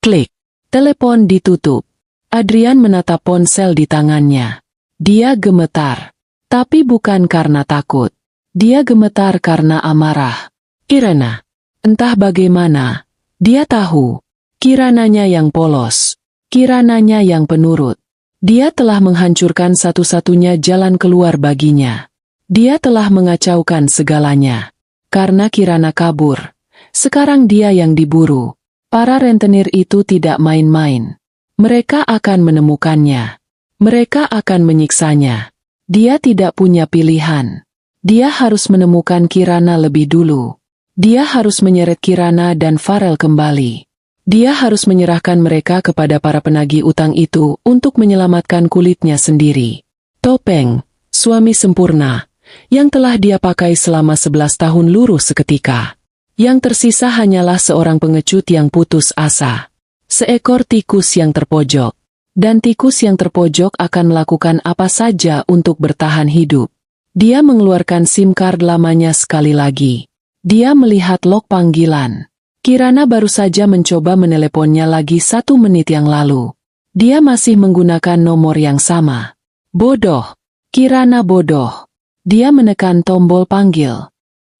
Klik. Telepon ditutup. Adrian menatap ponsel di tangannya. Dia gemetar. Tapi bukan karena takut. Dia gemetar karena amarah. Kirana. Entah bagaimana, dia tahu. Kirananya yang polos. Kirananya yang penurut. Dia telah menghancurkan satu-satunya jalan keluar baginya. Dia telah mengacaukan segalanya. Karena Kirana kabur, sekarang dia yang diburu. Para rentenir itu tidak main-main. Mereka akan menemukannya. Mereka akan menyiksanya. Dia tidak punya pilihan. Dia harus menemukan Kirana lebih dulu. Dia harus menyeret Kirana dan Farel kembali. Dia harus menyerahkan mereka kepada para penagih utang itu untuk menyelamatkan kulitnya sendiri. Topeng, suami sempurna, yang telah dia pakai selama 11 tahun luruh seketika. Yang tersisa hanyalah seorang pengecut yang putus asa. Seekor tikus yang terpojok. Dan tikus yang terpojok akan melakukan apa saja untuk bertahan hidup. Dia mengeluarkan SIM card lamanya sekali lagi. Dia melihat log panggilan. Kirana baru saja mencoba meneleponnya lagi 1 menit yang lalu. Dia masih menggunakan nomor yang sama. Bodoh. Kirana bodoh. Dia menekan tombol panggil.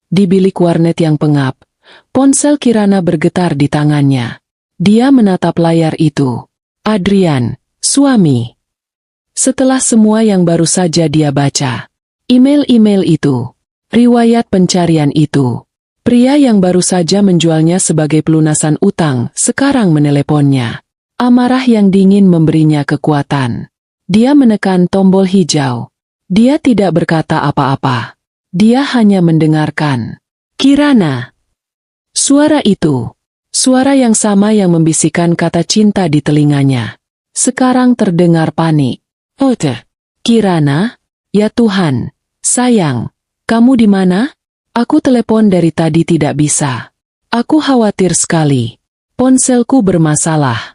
Di bilik warnet yang pengap, ponsel Kirana bergetar di tangannya. Dia menatap layar itu. Adrian, suami. Setelah semua yang baru saja dia baca, email-email itu, riwayat pencarian itu, pria yang baru saja menjualnya sebagai pelunasan utang sekarang meneleponnya. Amarah yang dingin memberinya kekuatan. Dia menekan tombol hijau. Dia tidak berkata apa-apa. Dia hanya mendengarkan. Kirana. Suara itu. Suara yang sama yang membisikkan kata cinta di telinganya. Sekarang terdengar panik. Kirana? Ya Tuhan. Sayang. Kamu di mana? Aku telepon dari tadi tidak bisa. Aku khawatir sekali. Ponselku bermasalah.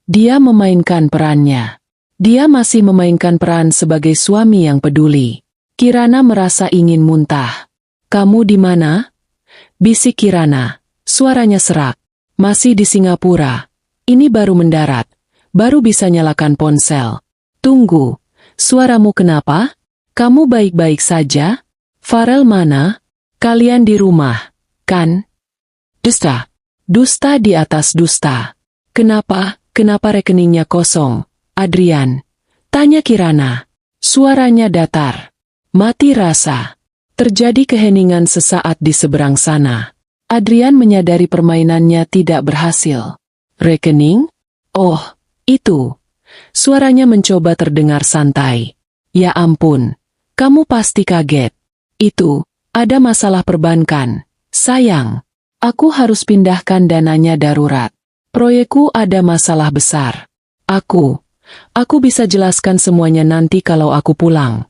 Dia memainkan perannya. Dia masih memainkan peran sebagai suami yang peduli. Kirana merasa ingin muntah. Kamu di mana? Bisik Kirana. Suaranya serak. Masih di Singapura. Ini baru mendarat. Baru bisa nyalakan ponsel. Tunggu. Suaramu kenapa? Kamu baik-baik saja? Farel mana? Kalian di rumah, kan? Dusta. Dusta di atas dusta. Kenapa? Kenapa rekeningnya kosong? Adrian, tanya Kirana. Suaranya datar. Mati rasa. Terjadi keheningan sesaat di seberang sana. Adrian menyadari permainannya tidak berhasil. Rekening? Oh, itu. Suaranya mencoba terdengar santai. Ya ampun, kamu pasti kaget. Itu, ada masalah perbankan. Sayang, aku harus pindahkan dananya darurat. Proyekku ada masalah besar. Aku bisa jelaskan semuanya nanti kalau aku pulang.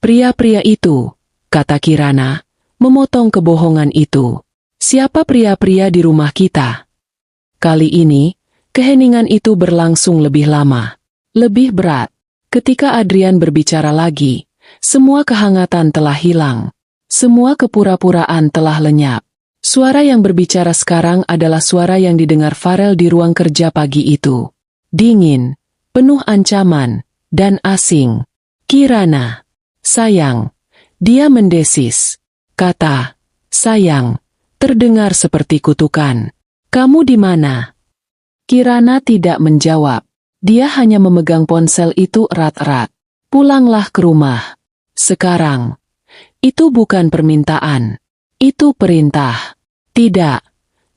Pria-pria itu, kata Kirana, memotong kebohongan itu. Siapa pria-pria di rumah kita? Kali ini, keheningan itu berlangsung lebih lama. Lebih berat. Ketika Adrian berbicara lagi, semua kehangatan telah hilang. Semua kepura-puraan telah lenyap. Suara yang berbicara sekarang adalah suara yang didengar Farel di ruang kerja pagi itu. Dingin. Penuh ancaman, dan asing. Kirana. Sayang. Dia mendesis. Kata, sayang. Terdengar seperti kutukan. Kamu di mana? Kirana tidak menjawab. Dia hanya memegang ponsel itu erat-erat. Pulanglah ke rumah. Sekarang. Itu bukan permintaan. Itu perintah. Tidak.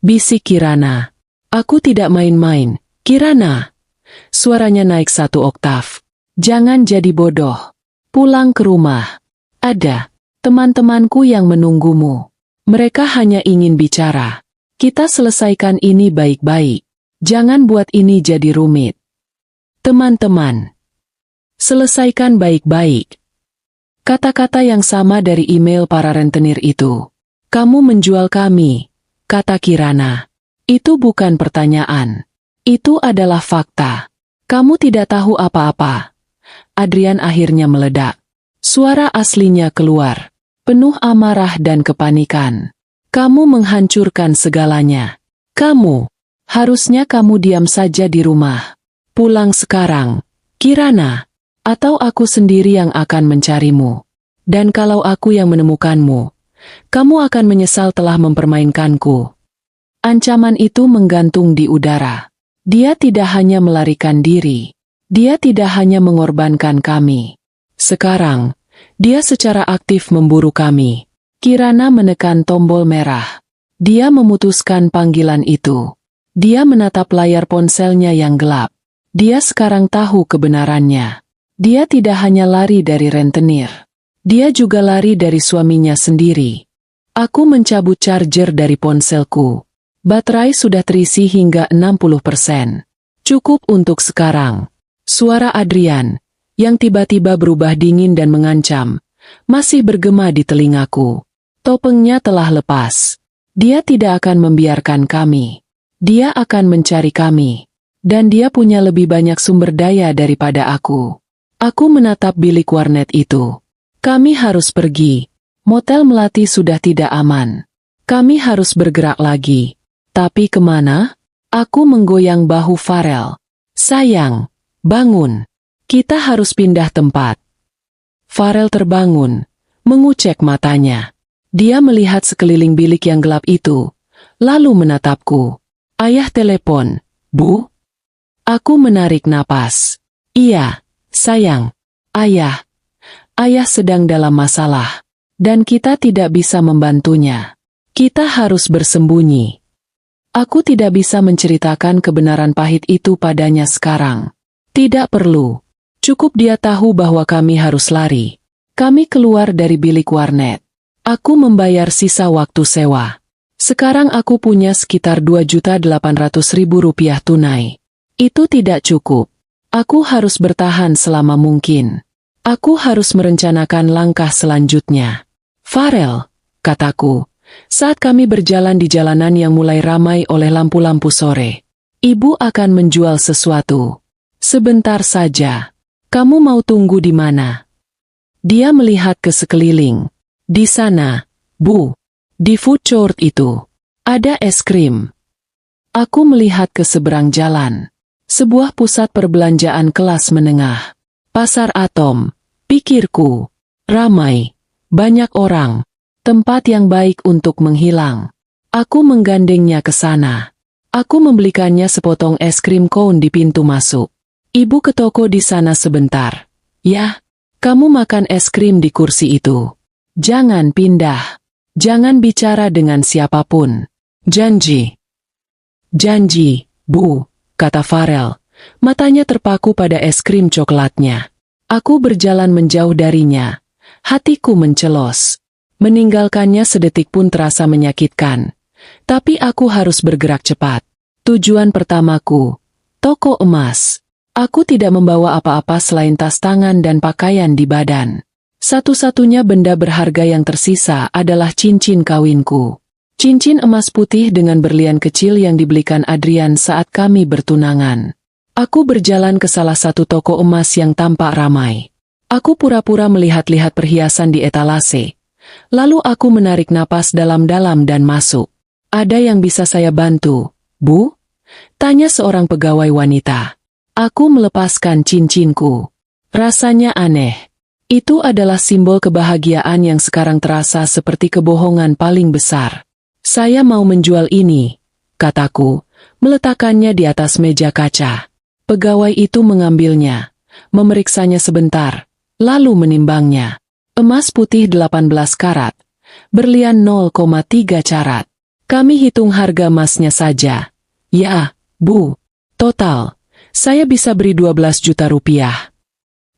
Bisik Kirana. Aku tidak main-main. Kirana. Suaranya naik 1 oktav. Jangan jadi bodoh. Pulang ke rumah. Ada teman-temanku yang menunggumu. Mereka hanya ingin bicara. Kita selesaikan ini baik-baik. Jangan buat ini jadi rumit. Teman-teman. Selesaikan baik-baik. Kata-kata yang sama dari email para rentenir itu. Kamu menjual kami, kata Kirana. Itu bukan pertanyaan. Itu adalah fakta. Kamu tidak tahu apa-apa. Adrian akhirnya meledak. Suara aslinya keluar. Penuh amarah dan kepanikan. Kamu menghancurkan segalanya. Harusnya kamu diam saja di rumah. Pulang sekarang, Kirana. Atau aku sendiri yang akan mencarimu. Dan kalau aku yang menemukanmu, kamu akan menyesal telah mempermainkanku. Ancaman itu menggantung di udara. Dia tidak hanya melarikan diri. Dia tidak hanya mengorbankan kami. Sekarang, Dia secara aktif memburu kami. Kirana menekan tombol merah. Dia memutuskan panggilan itu. Dia menatap layar ponselnya yang gelap. Dia sekarang tahu kebenarannya. Dia tidak hanya lari dari rentenir. Dia juga lari dari suaminya sendiri. Aku mencabut charger dari ponselku. Baterai sudah terisi hingga 60%. Cukup untuk sekarang. Suara Adrian, yang tiba-tiba berubah dingin dan mengancam, masih bergema di telingaku. Topengnya telah lepas. Dia tidak akan membiarkan kami. Dia akan mencari kami. Dan dia punya lebih banyak sumber daya daripada aku. Aku menatap bilik warnet itu. Kami harus pergi. Motel Melati sudah tidak aman. Kami harus bergerak lagi. Tapi kemana? Aku menggoyang bahu Farel. Sayang, bangun. Kita harus pindah tempat. Farel terbangun, mengucek matanya. Dia melihat sekeliling bilik yang gelap itu, lalu menatapku. Ayah telepon, Bu? Aku menarik napas. Iya, sayang. Ayah. Ayah sedang dalam masalah. Dan kita tidak bisa membantunya. Kita harus bersembunyi. Aku tidak bisa menceritakan kebenaran pahit itu padanya sekarang. Tidak perlu. Cukup dia tahu bahwa kami harus lari. Kami keluar dari bilik warnet. Aku membayar sisa waktu sewa. Sekarang aku punya sekitar Rp2.800.000 tunai. Itu tidak cukup. Aku harus bertahan selama mungkin. Aku harus merencanakan langkah selanjutnya. Farel, kataku, saat kami berjalan di jalanan yang mulai ramai oleh lampu-lampu sore. Ibu akan menjual sesuatu. Sebentar saja. Kamu mau tunggu di mana? Dia melihat ke sekeliling. Di sana, Bu. Di food court itu. Ada es krim. Aku melihat ke seberang jalan. Sebuah pusat perbelanjaan kelas menengah. Pasar Atom, pikirku. Ramai. Banyak orang. Tempat yang baik untuk menghilang. Aku menggandengnya ke sana. Aku membelikannya sepotong es krim cone di pintu masuk. Ibu ke toko di sana sebentar. Ya, kamu makan es krim di kursi itu. Jangan pindah. Jangan bicara dengan siapapun. Janji. Janji, Bu. Kata Farel, matanya terpaku pada es krim coklatnya. Aku berjalan menjauh darinya. Hatiku mencelos. Meninggalkannya sedetik pun terasa menyakitkan. Tapi aku harus bergerak cepat. Tujuan pertamaku, toko emas. Aku tidak membawa apa-apa selain tas tangan dan pakaian di badan. Satu-satunya benda berharga yang tersisa adalah cincin kawinku. Cincin emas putih dengan berlian kecil yang dibelikan Adrian saat kami bertunangan. Aku berjalan ke salah satu toko emas yang tampak ramai. Aku pura-pura melihat-lihat perhiasan di etalase. Lalu aku menarik napas dalam-dalam dan masuk. Ada yang bisa saya bantu, Bu? Tanya seorang pegawai wanita. Aku melepaskan cincinku. Rasanya aneh. Itu adalah simbol kebahagiaan yang sekarang terasa seperti kebohongan paling besar. Saya mau menjual ini, kataku, meletakkannya di atas meja kaca. Pegawai itu mengambilnya, memeriksanya sebentar, lalu menimbangnya. Emas putih 18 karat, berlian 0,3 carat. Kami hitung harga emasnya saja. Ya, Bu, total, saya bisa beri 12 juta rupiah.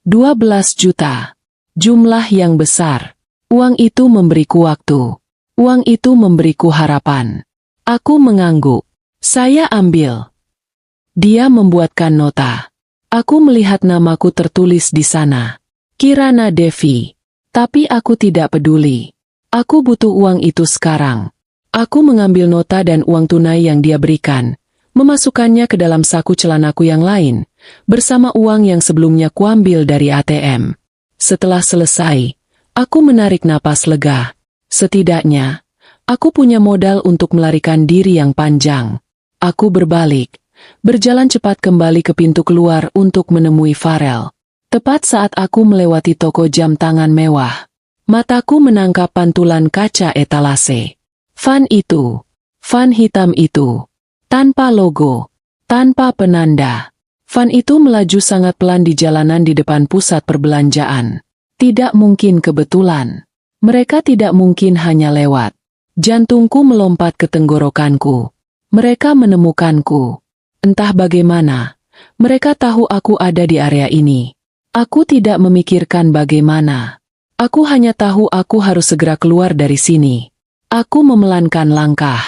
12 juta, jumlah yang besar. Uang itu memberiku waktu. Uang itu memberiku harapan. Aku mengangguk. Saya ambil. Dia membuatkan nota. Aku melihat namaku tertulis di sana. Kirana Devi. Tapi aku tidak peduli. Aku butuh uang itu sekarang. Aku mengambil nota dan uang tunai yang dia berikan, memasukkannya ke dalam saku celanaku yang lain, bersama uang yang sebelumnya kuambil dari ATM. Setelah selesai, aku menarik napas lega. Setidaknya, aku punya modal untuk melarikan diri yang panjang. Aku berbalik, berjalan cepat kembali ke pintu keluar untuk menemui Farel. Tepat saat aku melewati toko jam tangan mewah, mataku menangkap pantulan kaca etalase. Van itu, van hitam itu, tanpa logo, tanpa penanda. Van itu melaju sangat pelan di jalanan di depan pusat perbelanjaan. Tidak mungkin kebetulan. Mereka tidak mungkin hanya lewat. Jantungku melompat ke tenggorokanku. Mereka menemukanku. Entah bagaimana, mereka tahu aku ada di area ini. Aku tidak memikirkan bagaimana. Aku hanya tahu aku harus segera keluar dari sini. Aku memelankan langkah.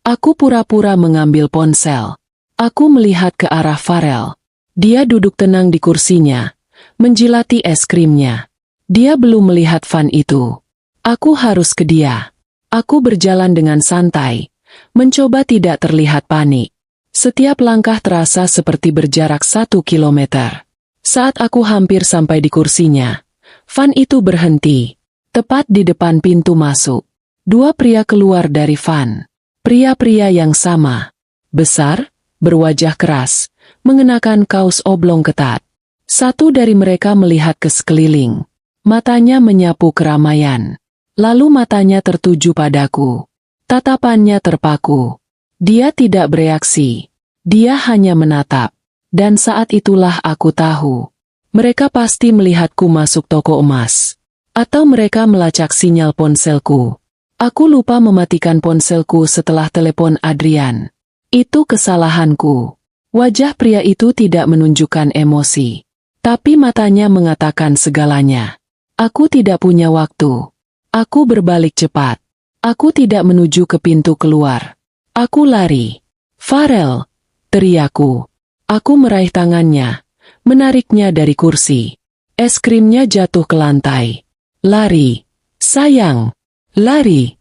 Aku pura-pura mengambil ponsel. Aku melihat ke arah Farel. Dia duduk tenang di kursinya, menjilati es krimnya. Dia belum melihat Van itu. Aku harus ke dia. Aku berjalan dengan santai, mencoba tidak terlihat panik. Setiap langkah terasa seperti berjarak 1 kilometer. Saat aku hampir sampai di kursinya, Van itu berhenti, tepat di depan pintu masuk. Dua pria keluar dari van. Pria-pria yang sama. Besar, berwajah keras, mengenakan kaos oblong ketat. Satu dari mereka melihat ke sekeliling. Matanya menyapu keramaian. Lalu matanya tertuju padaku. Tatapannya terpaku. Dia tidak bereaksi. Dia hanya menatap. Dan saat itulah aku tahu. Mereka pasti melihatku masuk toko emas. Atau mereka melacak sinyal ponselku. Aku lupa mematikan ponselku setelah telepon Adrian. Itu kesalahanku. Wajah pria itu tidak menunjukkan emosi. Tapi matanya mengatakan segalanya. Aku tidak punya waktu. Aku berbalik cepat. Aku tidak menuju ke pintu keluar. Aku lari. Farel, teriakku. Aku meraih tangannya, menariknya dari kursi. Es krimnya jatuh ke lantai. Lari. Sayang. Lari.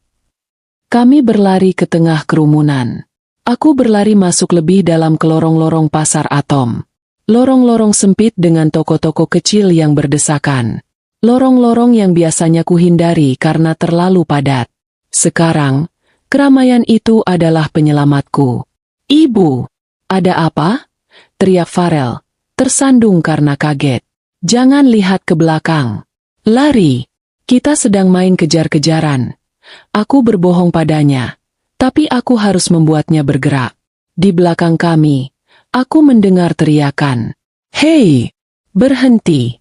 Kami berlari ke tengah kerumunan. Aku berlari masuk lebih dalam ke lorong-lorong pasar Atom. Lorong-lorong sempit dengan toko-toko kecil yang berdesakan. Lorong-lorong yang biasanya kuhindari karena terlalu padat. Sekarang, keramaian itu adalah penyelamatku. Ibu, ada apa? Teriak Farel, tersandung karena kaget. Jangan lihat ke belakang. Lari. Kita sedang main kejar-kejaran. Aku berbohong padanya, tapi aku harus membuatnya bergerak. Di belakang kami, aku mendengar teriakan. Hei, berhenti.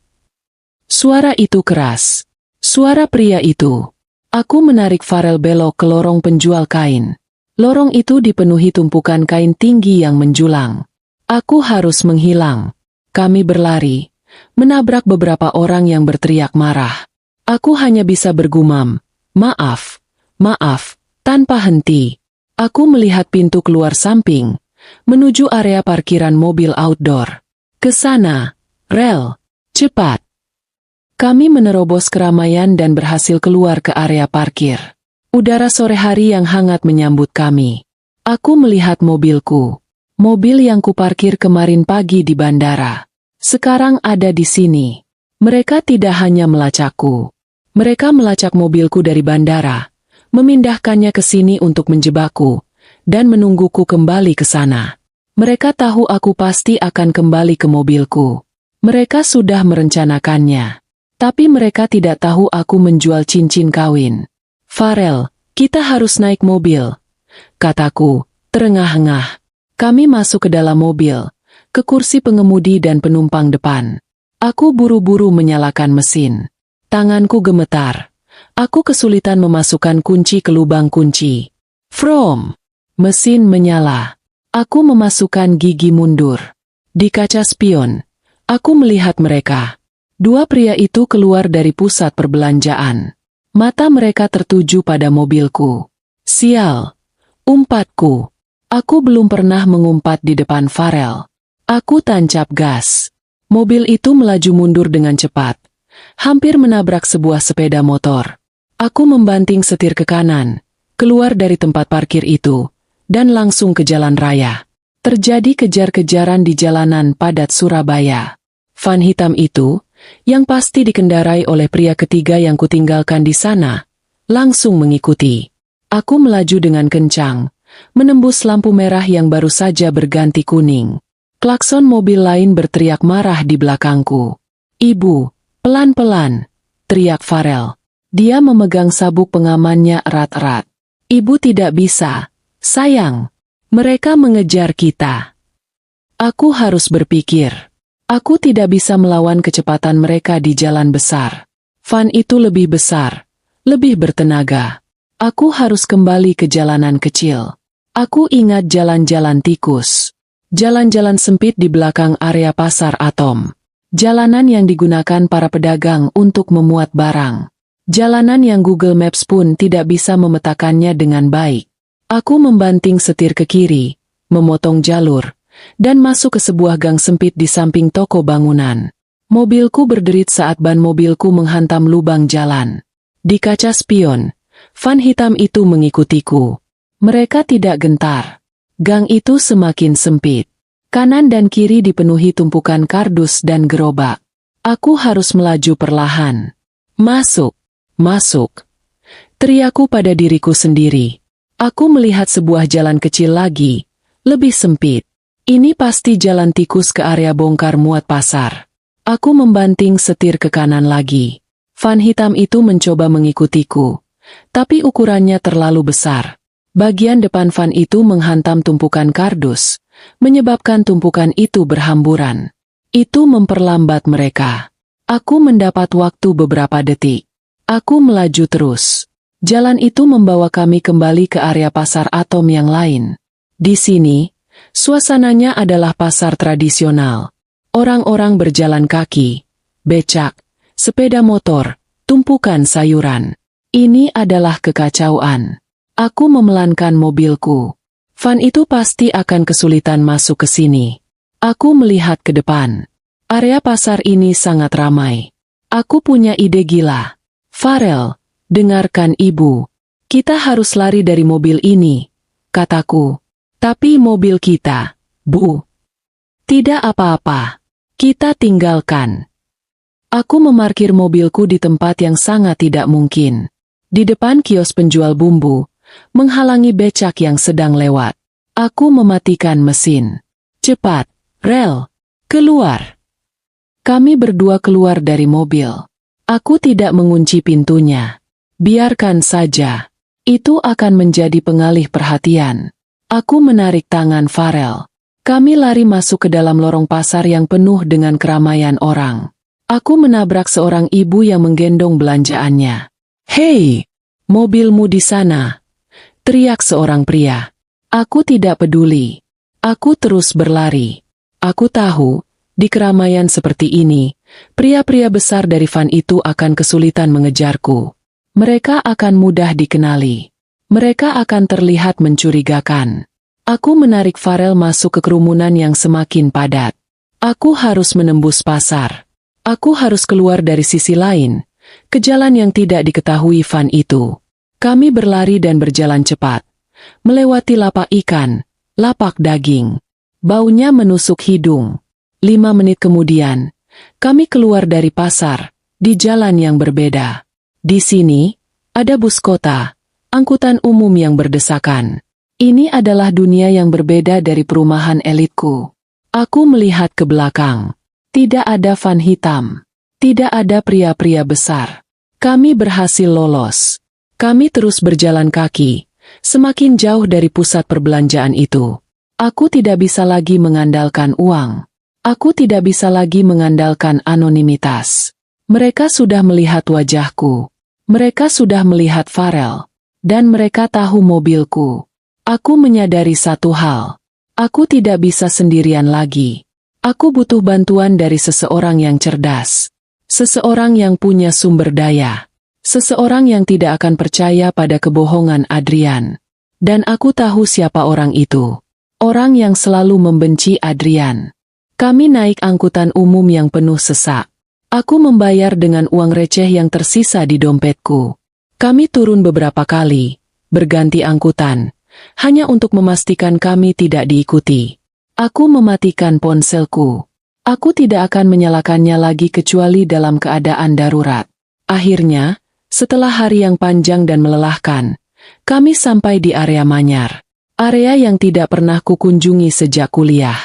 Suara itu keras. Suara pria itu. Aku menarik Farel belok ke lorong penjual kain. Lorong itu dipenuhi tumpukan kain tinggi yang menjulang. Aku harus menghilang. Kami berlari, menabrak beberapa orang yang berteriak marah. Aku hanya bisa bergumam, maaf, maaf, tanpa henti. Aku melihat pintu keluar samping, menuju area parkiran mobil outdoor. Ke sana, Rel, cepat. Kami menerobos keramaian dan berhasil keluar ke area parkir. Udara sore hari yang hangat menyambut kami. Aku melihat mobilku. Mobil yang kuparkir kemarin pagi di bandara. Sekarang ada di sini. Mereka tidak hanya melacakku. Mereka melacak mobilku dari bandara, memindahkannya ke sini untuk menjebakku, dan menungguku kembali ke sana. Mereka tahu aku pasti akan kembali ke mobilku. Mereka sudah merencanakannya. Tapi mereka tidak tahu aku menjual cincin kawin. Farel, kita harus naik mobil, kataku, terengah-engah. Kami masuk ke dalam mobil, ke kursi pengemudi dan penumpang depan. Aku buru-buru menyalakan mesin. Tanganku gemetar. Aku kesulitan memasukkan kunci ke lubang kunci. From. Mesin menyala. Aku memasukkan gigi mundur. Di kaca spion, aku melihat mereka. Dua pria itu keluar dari pusat perbelanjaan. Mata mereka tertuju pada mobilku. Sial. Umpatku. Aku belum pernah mengumpat di depan Farel. Aku tancap gas. Mobil itu melaju mundur dengan cepat. Hampir menabrak sebuah sepeda motor. Aku membanting setir ke kanan, keluar dari tempat parkir itu, dan langsung ke jalan raya. Terjadi kejar-kejaran di jalanan padat Surabaya. Van hitam itu, yang pasti dikendarai oleh pria ketiga yang kutinggalkan di sana, langsung mengikuti. Aku melaju dengan kencang, menembus lampu merah yang baru saja berganti kuning. Klakson mobil lain berteriak marah di belakangku. Ibu, pelan-pelan, teriak Farel. Dia memegang sabuk pengamannya erat-erat. Ibu tidak bisa, sayang. Mereka mengejar kita. Aku harus berpikir. Aku tidak bisa melawan kecepatan mereka di jalan besar. Van itu lebih besar, lebih bertenaga. Aku harus kembali ke jalanan kecil. Aku ingat jalan-jalan tikus. Jalan-jalan sempit di belakang area pasar atom. Jalanan yang digunakan para pedagang untuk memuat barang. Jalanan yang Google Maps pun tidak bisa memetakannya dengan baik. Aku membanting setir ke kiri, memotong jalur, dan masuk ke sebuah gang sempit di samping toko bangunan. Mobilku berderit saat ban mobilku menghantam lubang jalan. Di kaca spion, van hitam itu mengikutiku. Mereka tidak gentar. Gang itu semakin sempit. Kanan dan kiri dipenuhi tumpukan kardus dan gerobak. Aku harus melaju perlahan. Masuk, masuk. Teriakku pada diriku sendiri. Aku melihat sebuah jalan kecil lagi, lebih sempit. Ini pasti jalan tikus ke area bongkar muat pasar. Aku membanting setir ke kanan lagi. Van hitam itu mencoba mengikutiku, tapi ukurannya terlalu besar. Bagian depan van itu menghantam tumpukan kardus, menyebabkan tumpukan itu berhamburan. Itu memperlambat mereka. Aku mendapat waktu beberapa detik. Aku melaju terus. Jalan itu membawa kami kembali ke area pasar atom yang lain. Di sini, suasananya adalah pasar tradisional. Orang-orang berjalan kaki, becak, sepeda motor, tumpukan sayuran. Ini adalah kekacauan. Aku memelankan mobilku. Van itu pasti akan kesulitan masuk ke sini. Aku melihat ke depan. Area pasar ini sangat ramai. Aku punya ide gila. Farel, dengarkan ibu. Kita harus lari dari mobil ini, kataku. Tapi mobil kita, Bu. Tidak apa-apa. Kita tinggalkan. Aku memarkir mobilku di tempat yang sangat tidak mungkin. Di depan kios penjual bumbu, menghalangi becak yang sedang lewat. Aku mematikan mesin. Cepat, Rel, keluar. Kami berdua keluar dari mobil. Aku tidak mengunci pintunya. Biarkan saja. Itu akan menjadi pengalih perhatian. Aku menarik tangan Farel. Kami lari masuk ke dalam lorong pasar yang penuh dengan keramaian orang. Aku menabrak seorang ibu yang menggendong belanjaannya. "Hei, mobilmu di sana!" teriak seorang pria. Aku tidak peduli. Aku terus berlari. Aku tahu, di keramaian seperti ini, pria-pria besar dari van itu akan kesulitan mengejarku. Mereka akan mudah dikenali. Mereka akan terlihat mencurigakan. Aku menarik Farel masuk ke kerumunan yang semakin padat. Aku harus menembus pasar. Aku harus keluar dari sisi lain, ke jalan yang tidak diketahui van itu. Kami berlari dan berjalan cepat, melewati lapak ikan, lapak daging. Baunya menusuk hidung. 5 menit kemudian, kami keluar dari pasar, di jalan yang berbeda. Di sini, ada bus kota, angkutan umum yang berdesakan. Ini adalah dunia yang berbeda dari perumahan elitku. Aku melihat ke belakang. Tidak ada van hitam. Tidak ada pria-pria besar. Kami berhasil lolos. Kami terus berjalan kaki, semakin jauh dari pusat perbelanjaan itu. Aku tidak bisa lagi mengandalkan uang. Aku tidak bisa lagi mengandalkan anonimitas. Mereka sudah melihat wajahku. Mereka sudah melihat Farel. Dan mereka tahu mobilku. Aku menyadari satu hal. Aku tidak bisa sendirian lagi. Aku butuh bantuan dari seseorang yang cerdas. Seseorang yang punya sumber daya. Seseorang yang tidak akan percaya pada kebohongan Adrian. Dan aku tahu siapa orang itu. Orang yang selalu membenci Adrian. Kami naik angkutan umum yang penuh sesak. Aku membayar dengan uang receh yang tersisa di dompetku. Kami turun beberapa kali, berganti angkutan, hanya untuk memastikan kami tidak diikuti. Aku mematikan ponselku. Aku tidak akan menyalakannya lagi kecuali dalam keadaan darurat. Akhirnya, setelah hari yang panjang dan melelahkan, kami sampai di area Manyar. Area yang tidak pernah kukunjungi sejak kuliah.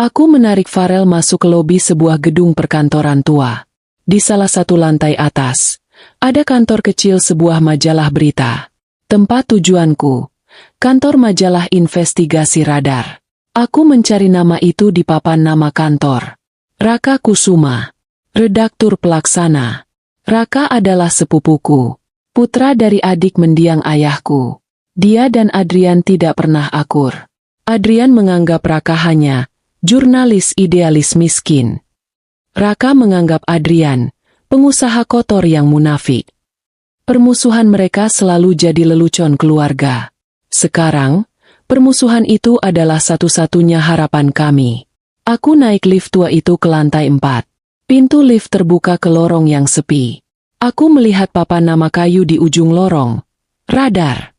Aku menarik Farel masuk ke lobi sebuah gedung perkantoran tua. Di salah satu lantai atas, ada kantor kecil sebuah majalah berita. Tempat tujuanku, kantor majalah investigasi radar. Aku mencari nama itu di papan nama kantor. Raka Kusuma, redaktur pelaksana. Raka adalah sepupuku, putra dari adik mendiang ayahku. Dia dan Adrian tidak pernah akur. Adrian menganggap Raka hanya jurnalis idealis miskin. Raka menganggap Adrian pengusaha kotor yang munafik. Permusuhan mereka selalu jadi lelucon keluarga. Sekarang, permusuhan itu adalah satu-satunya harapan kami. Aku naik lift tua itu ke lantai 4. Pintu lift terbuka ke lorong yang sepi. Aku melihat papan nama kayu di ujung lorong. Radar.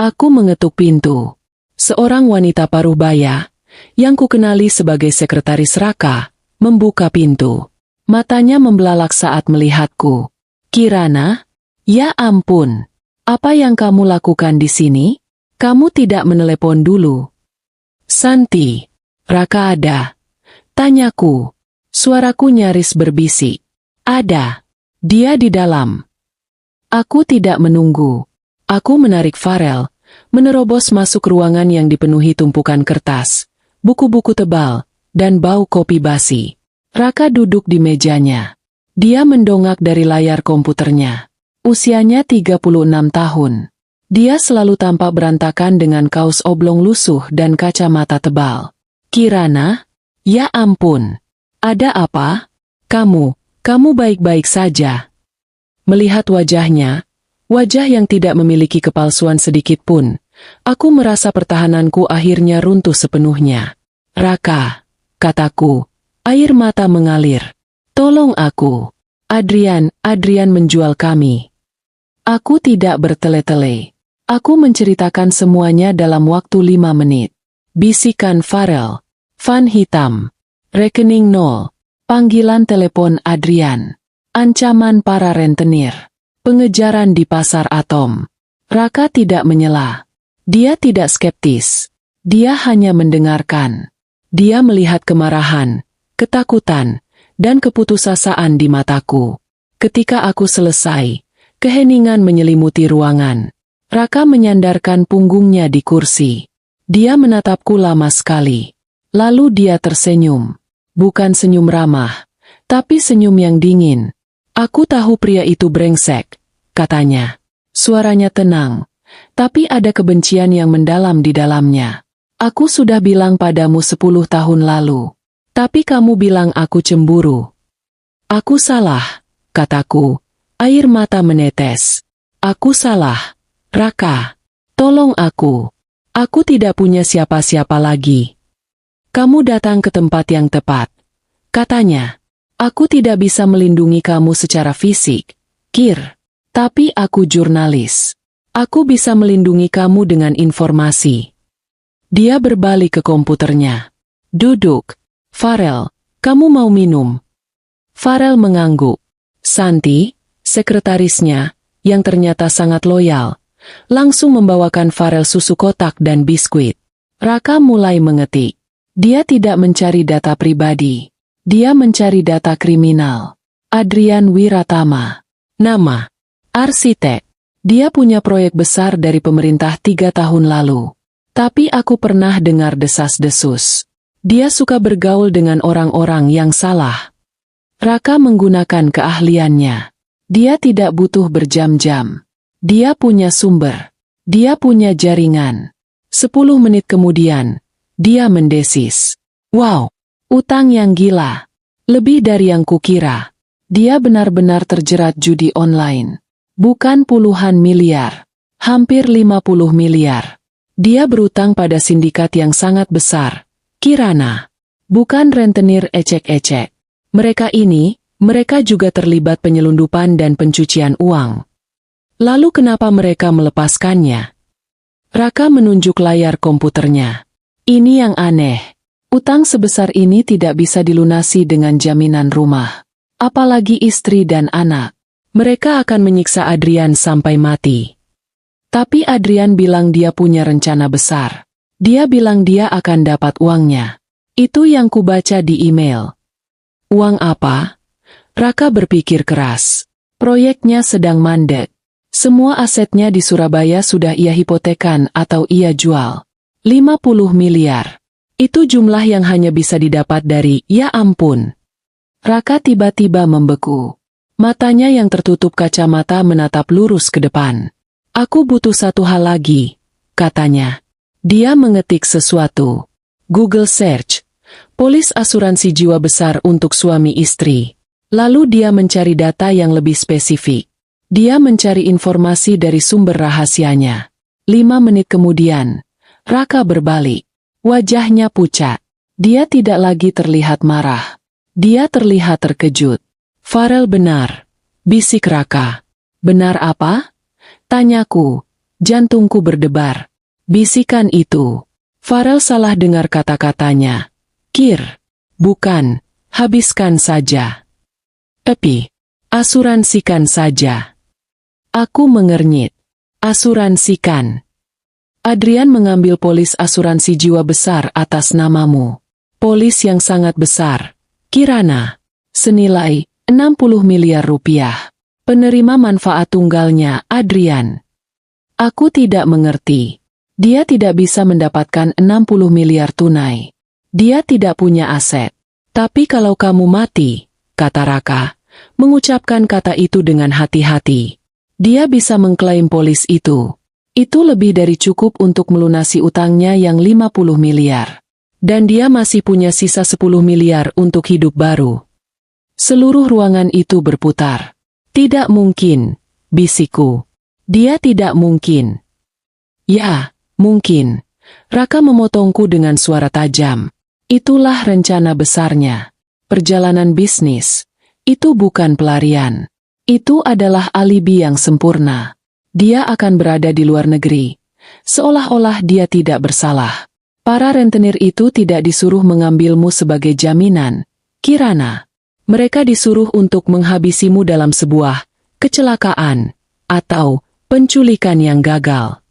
Aku mengetuk pintu. Seorang wanita paruh baya, yang kukenali sebagai sekretaris Raka, membuka pintu. Matanya membelalak saat melihatku. Kirana? Ya ampun. Apa yang kamu lakukan di sini? Kamu tidak menelepon dulu. Santi. Raka ada? Tanyaku. Suaraku nyaris berbisik. Ada. Dia di dalam. Aku tidak menunggu. Aku menarik Farel, menerobos masuk ruangan yang dipenuhi tumpukan kertas, buku-buku tebal, dan bau kopi basi. Raka duduk di mejanya. Dia mendongak dari layar komputernya. Usianya 36 tahun. Dia selalu tampak berantakan dengan kaos oblong lusuh dan kacamata tebal. Kirana? Ya ampun. Ada apa? Kamu baik-baik saja. Melihat wajahnya, wajah yang tidak memiliki kepalsuan sedikit pun, aku merasa pertahananku akhirnya runtuh sepenuhnya. Raka, kataku, air mata mengalir. Tolong aku. Adrian menjual kami. Aku tidak bertele-tele. Aku menceritakan semuanya dalam waktu 5 menit. Bisikan Farel. Van hitam. Rekening nol. Panggilan telepon Adrian. Ancaman para rentenir. Pengejaran di pasar atom. Raka tidak menyela. Dia tidak skeptis. Dia hanya mendengarkan. Dia melihat kemarahan, ketakutan, dan keputusasaan di mataku. Ketika aku selesai, keheningan menyelimuti ruangan. Raka menyandarkan punggungnya di kursi. Dia menatapku lama sekali. Lalu dia tersenyum. Bukan senyum ramah, tapi senyum yang dingin. Aku tahu pria itu brengsek, katanya. Suaranya tenang, tapi ada kebencian yang mendalam di dalamnya. Aku sudah bilang padamu 10 tahun lalu. Tapi kamu bilang aku cemburu. Aku salah, kataku. Air mata menetes. Aku salah. Raka, tolong aku. Aku tidak punya siapa-siapa lagi. Kamu datang ke tempat yang tepat. Katanya, aku tidak bisa melindungi kamu secara fisik, Kir. Tapi aku jurnalis. Aku bisa melindungi kamu dengan informasi. Dia berbalik ke komputernya. Duduk. Farel, kamu mau minum? Farel mengangguk. Santi, sekretarisnya, yang ternyata sangat loyal, langsung membawakan Farel susu kotak dan biskuit. Raka mulai mengetik. Dia tidak mencari data pribadi. Dia mencari data kriminal. Adrian Wiratama. Nama. Arsitek. Dia punya proyek besar dari pemerintah 3 tahun lalu. Tapi aku pernah dengar desas-desus. Dia suka bergaul dengan orang-orang yang salah. Raka menggunakan keahliannya. Dia tidak butuh berjam-jam. Dia punya sumber. Dia punya jaringan. 10 menit kemudian, dia mendesis. Wow, utang yang gila. Lebih dari yang kukira. Dia benar-benar terjerat judi online. Bukan puluhan miliar. Hampir 50 miliar. Dia berutang pada sindikat yang sangat besar. Kirana. Bukan rentenir ecek-ecek. Mereka juga terlibat penyelundupan dan pencucian uang. Lalu kenapa mereka melepaskannya? Raka menunjuk layar komputernya. Ini yang aneh. Utang sebesar ini tidak bisa dilunasi dengan jaminan rumah. Apalagi istri dan anak. Mereka akan menyiksa Adrian sampai mati. Tapi Adrian bilang dia punya rencana besar. Dia bilang dia akan dapat uangnya. Itu yang kubaca di email. Uang apa? Raka berpikir keras. Proyeknya sedang mandek. Semua asetnya di Surabaya sudah ia hipotekan atau ia jual. 50 miliar. Itu jumlah yang hanya bisa didapat dari, ya ampun. Raka tiba-tiba membeku. Matanya yang tertutup kacamata menatap lurus ke depan. Aku butuh satu hal lagi, katanya. Dia mengetik sesuatu. Google search. Polis asuransi jiwa besar untuk suami istri. Lalu dia mencari data yang lebih spesifik. Dia mencari informasi dari sumber rahasianya. 5 menit kemudian, Raka berbalik. Wajahnya pucat. Dia tidak lagi terlihat marah. Dia terlihat terkejut. Farel benar, bisik Raka. Benar apa? Tanyaku. Jantungku berdebar. Bisikan itu. Farel salah dengar kata-katanya. Kir. Bukan, habiskan saja. Asuransikan saja. Aku mengernyit. Asuransikan. Adrian mengambil polis asuransi jiwa besar atas namamu. Polis yang sangat besar. Kirana. Senilai 60 miliar rupiah. Penerima manfaat tunggalnya, Adrian. Aku tidak mengerti. Dia tidak bisa mendapatkan 60 miliar tunai. Dia tidak punya aset. Tapi kalau kamu mati, kata Raka, mengucapkan kata itu dengan hati-hati. Dia bisa mengklaim polis itu. Itu lebih dari cukup untuk melunasi utangnya yang 50 miliar. Dan dia masih punya sisa 10 miliar untuk hidup baru. Seluruh ruangan itu berputar. Tidak mungkin, bisikku. Dia tidak mungkin. Ya, mungkin. Raka memotongku dengan suara tajam. Itulah rencana besarnya. Perjalanan bisnis. Itu bukan pelarian. Itu adalah alibi yang sempurna. Dia akan berada di luar negeri. Seolah-olah dia tidak bersalah. Para rentenir itu tidak disuruh mengambilmu sebagai jaminan, Kirana. Mereka disuruh untuk menghabisimu dalam sebuah kecelakaan atau penculikan yang gagal.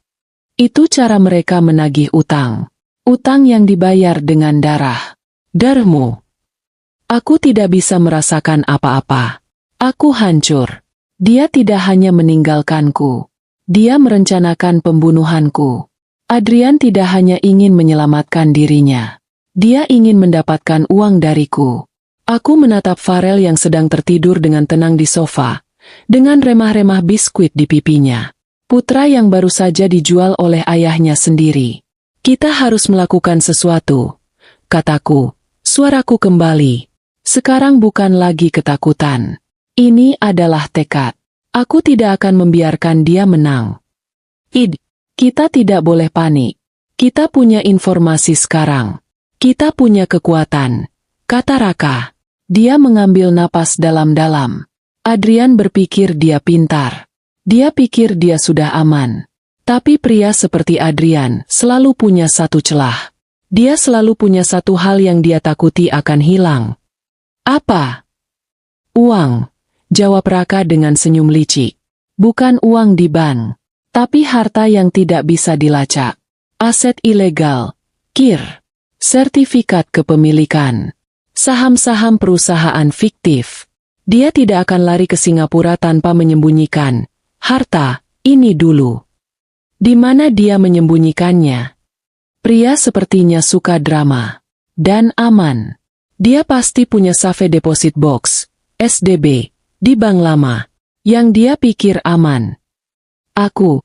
Itu cara mereka menagih utang. Utang yang dibayar dengan darah. Darahmu. Aku tidak bisa merasakan apa-apa. Aku hancur. Dia tidak hanya meninggalkanku. Dia merencanakan pembunuhanku. Adrian tidak hanya ingin menyelamatkan dirinya. Dia ingin mendapatkan uang dariku. Aku menatap Farel yang sedang tertidur dengan tenang di sofa, dengan remah-remah biskuit di pipinya. Putra yang baru saja dijual oleh ayahnya sendiri. Kita harus melakukan sesuatu, kataku. Suaraku kembali. Sekarang bukan lagi ketakutan. Ini adalah tekad. Aku tidak akan membiarkan dia menang. Kita tidak boleh panik. Kita punya informasi sekarang. Kita punya kekuatan, kata Raka. Dia mengambil napas dalam-dalam. Adrian berpikir dia pintar. Dia pikir dia sudah aman. Tapi pria seperti Adrian selalu punya satu celah. Dia selalu punya satu hal yang dia takuti akan hilang. Apa? Uang, jawab Raka dengan senyum licik. Bukan uang di bank, tapi harta yang tidak bisa dilacak. Aset ilegal, KIR, sertifikat kepemilikan, saham-saham perusahaan fiktif. Dia tidak akan lari ke Singapura tanpa menyembunyikan harta ini dulu. Di mana dia menyembunyikannya? Pria sepertinya suka drama. Dan aman. Dia pasti punya safe deposit box, SDB, di bank lama. Yang dia pikir aman. Aku